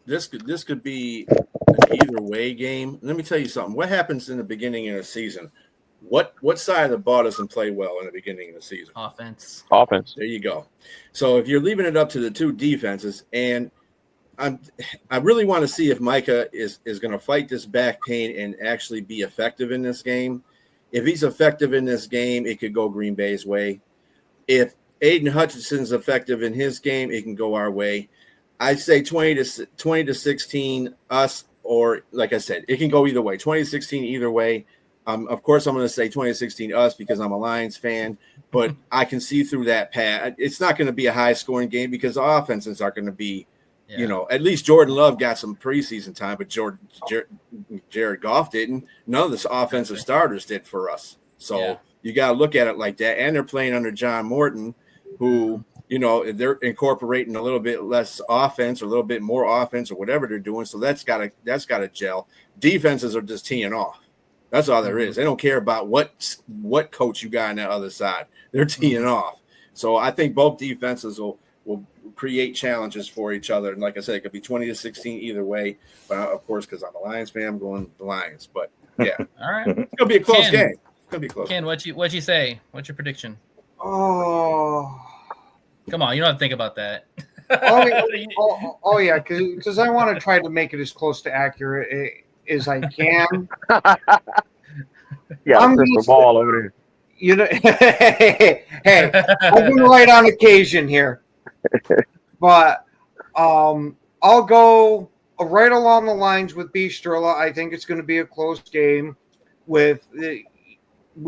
this could be an either way game. Let me tell you something. What happens in the beginning of the season? What side of the ball doesn't play well in the beginning of the season? Offense. There you go. So if you're leaving it up to the two defenses, and I really want to see if Micah is going to fight this back pain and actually be effective in this game. If he's effective in this game, it could go Green Bay's way. If Aiden Hutchinson's effective in his game, it can go our way. I'd say 20 to 16 us, or like I said, it can go either way. 20-16 either way. Of course, I'm going to say 20-16 us because I'm a Lions fan, but I can see through that path. It's not going to be a high-scoring game because the offenses are going to be, at least Jordan Love got some preseason time, but Jared Goff didn't. None of the offensive starters did for us. So you got to look at it like that. And they're playing under John Morton, who – they're incorporating a little bit less offense or a little bit more offense or whatever they're doing. So that's got to gel. Defenses are just teeing off. That's all there is. They don't care about what coach you got on that other side. They're teeing off. So I think both defenses will create challenges for each other. And like I said, it could be 20-16 either way. But of course, because I'm a Lions fan, I'm going the Lions. But yeah, all right, it's gonna be a close game. It's gonna be close. Ken, what you say? What's your prediction? Oh. Come on, you don't have to think about that. Yeah, because I want to try to make it as close to accurate as I can. Yeah, I'm crystal ball over there. Hey, I've been right on occasion here, but I'll go right along the lines with B. Strilla. I think it's going to be a close game. We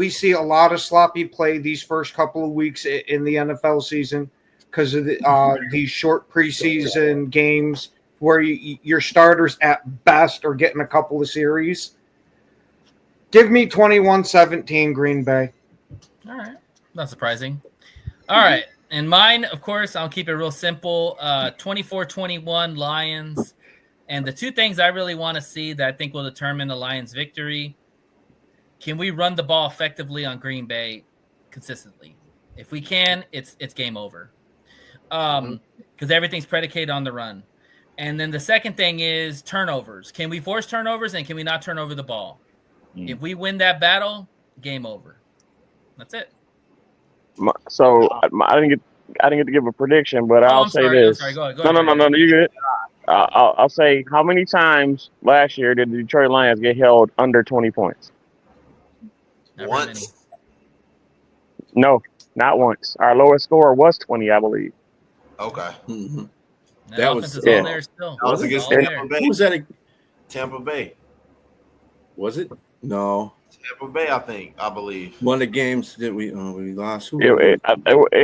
see a lot of sloppy play these first couple of weeks in the NFL season. because of these short preseason games where your starters at best are getting a couple of series. Give me 21-17 Green Bay. All right. Not surprising. All right. And mine, of course, I'll keep it real simple. 24-21 Lions. And the two things I really want to see that I think will determine the Lions' victory, can we run the ball effectively on Green Bay consistently? If we can, it's game over. Because everything's predicated on the run. And then the second thing is turnovers. Can we force turnovers and can we not turn over the ball? If we win that battle, game over. That's it. So I didn't get to give a prediction, but I'll say this. I'm sorry. Go ahead. No, you good. I'll say, how many times last year did the Detroit Lions get held under 20 points? Once. No, not once. Our lowest score was 20, I believe. Okay. Mm-hmm. That was there still. That was against Tampa Bay. Who was that? Tampa Bay. Was it? No. Tampa Bay, I believe. One of the games that we lost. Who It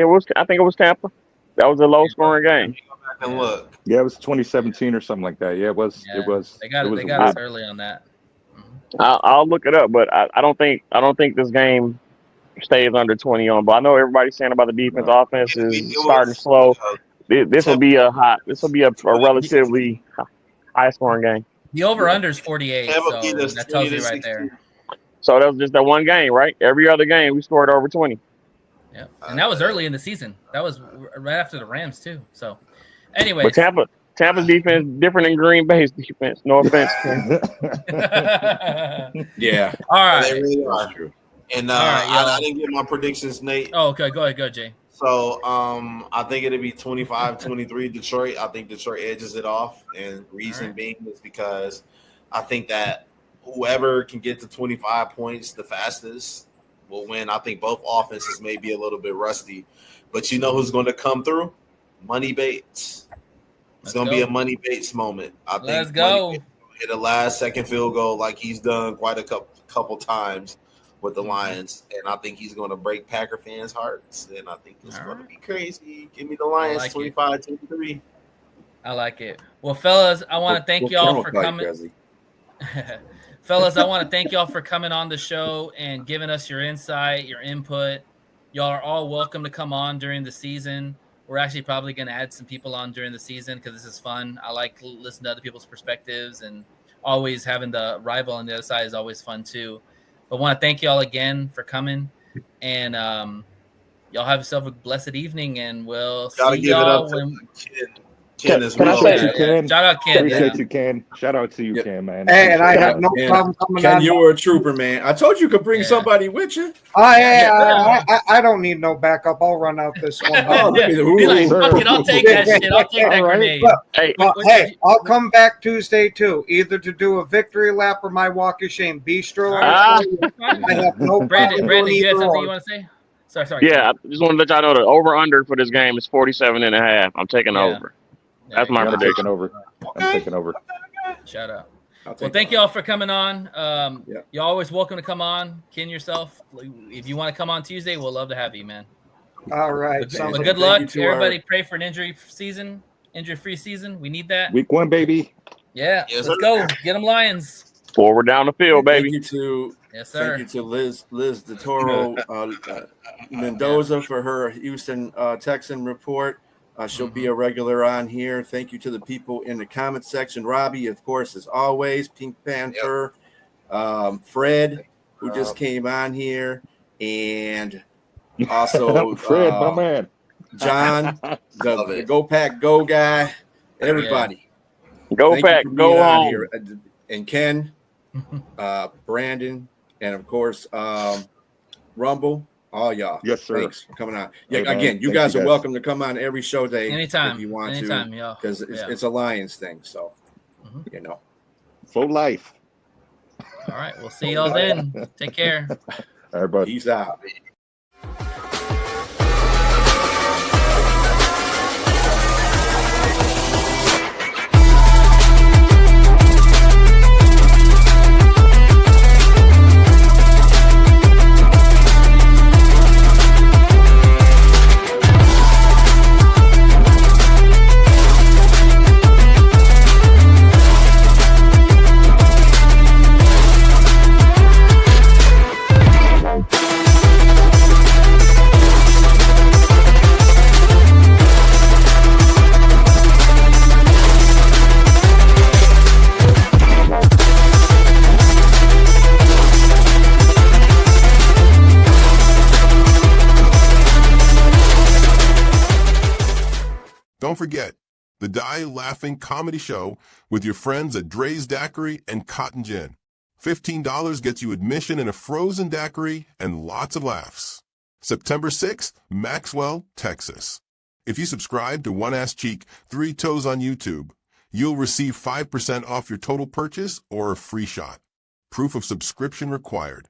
was. I think it was Tampa. That was a low scoring game. Go back and look. Yeah, it was 2017 or something like that. Yeah, it was. Yeah, It was. They got it us early on that. I'll look it up, but I don't think this game stays under 20 on. But I know everybody's saying about the defense. Offense is starting slow. This will be a relatively high scoring game. The over under is 48, so that tells you right there. So that was just that one game, right? Every other game we scored over 20. Yeah, and that was early in the season. That was right after the Rams too. So, anyway, But Tampa's defense different than Green Bay's defense. No offense. Yeah. All right. They really are. And I didn't get my predictions, Nate. Oh, okay. Go ahead, Jay. So I think it'll be 25-23 Detroit. I think Detroit edges it off. And reason being is because I think that whoever can get to 25 points the fastest will win. I think both offenses may be a little bit rusty. But you know who's going to come through? Money Bates. It's going to be a Money Bates moment. I think Let's go. Hit a last-second field goal like he's done quite a couple times with the Lions, and I think he's going to break Packer fans' hearts, and I think it's going to be crazy. Give me the Lions 25-23. I like it. Well, fellas, I want to thank y'all for coming. Fellas, I want to thank y'all for coming on the show and giving us your insight, your input. Y'all are all welcome to come on during the season. We're actually probably going to add some people on during the season because this is fun. I like listening to other people's perspectives, and always having the rival on the other side is always fun too. But I want to thank y'all again for coming, and y'all have yourself a blessed evening, and we'll see y'all when Ken as well. Ken. Shout out Ken. Appreciate you, Ken. Shout out to you, Ken, man. Hey, and I have no problem coming Ken, on. you were a trooper, man. I told you could bring somebody with you. I don't need no backup. I'll run out this one. Be like, fuck it, I'll take that shit. I'll take that grenade. Hey, I'll come back Tuesday too, either to do a victory lap or my walk of shame. Bistro. I have no Brandon, you had something you to want to say? Sorry. Yeah, I just want to let y'all know the over-under for this game is 47.5. I'm taking over. That's my prediction. I'm taking over. Shout out. Well, thank you all for coming on. You're always welcome to come on. Ken, yourself. If you want to come on Tuesday, we'll love to have you, man. All right. But good luck. Everybody pray for an injury-free season. We need that. Week 1, baby. Yeah, let's go. Get them Lions. Forward down the field, baby. Thank you sir. Thank you to Liz DeToro Mendoza for her Houston Texan report. She'll be a regular on here. Thank you to the people in the comment section. Robbie, of course, as always. Pink Panther. Fred, who just came on here. And also Fred, my man. John, the Go Pack Go guy. Everybody. Go Pack, go home. Here. And Ken, Brandon, and of course, Rumble. All y'all. Yes, sir. Thanks for coming on. Yeah, Hey, again, you guys are welcome to come on every show day anytime if you want to, because it's a Lions thing. So, Full life. All right, we'll see y'all then. Take care. All right, buddy. Peace out. don't forget, the Die Laughing Comedy Show with your friends at Dre's Daiquiri and Cotton Gin. $15 gets you admission in a frozen daiquiri and lots of laughs. September 6th, Maxwell, Texas. If you subscribe to One Ass Cheek, 3 Toes on YouTube, you'll receive 5% off your total purchase or a free shot. Proof of subscription required.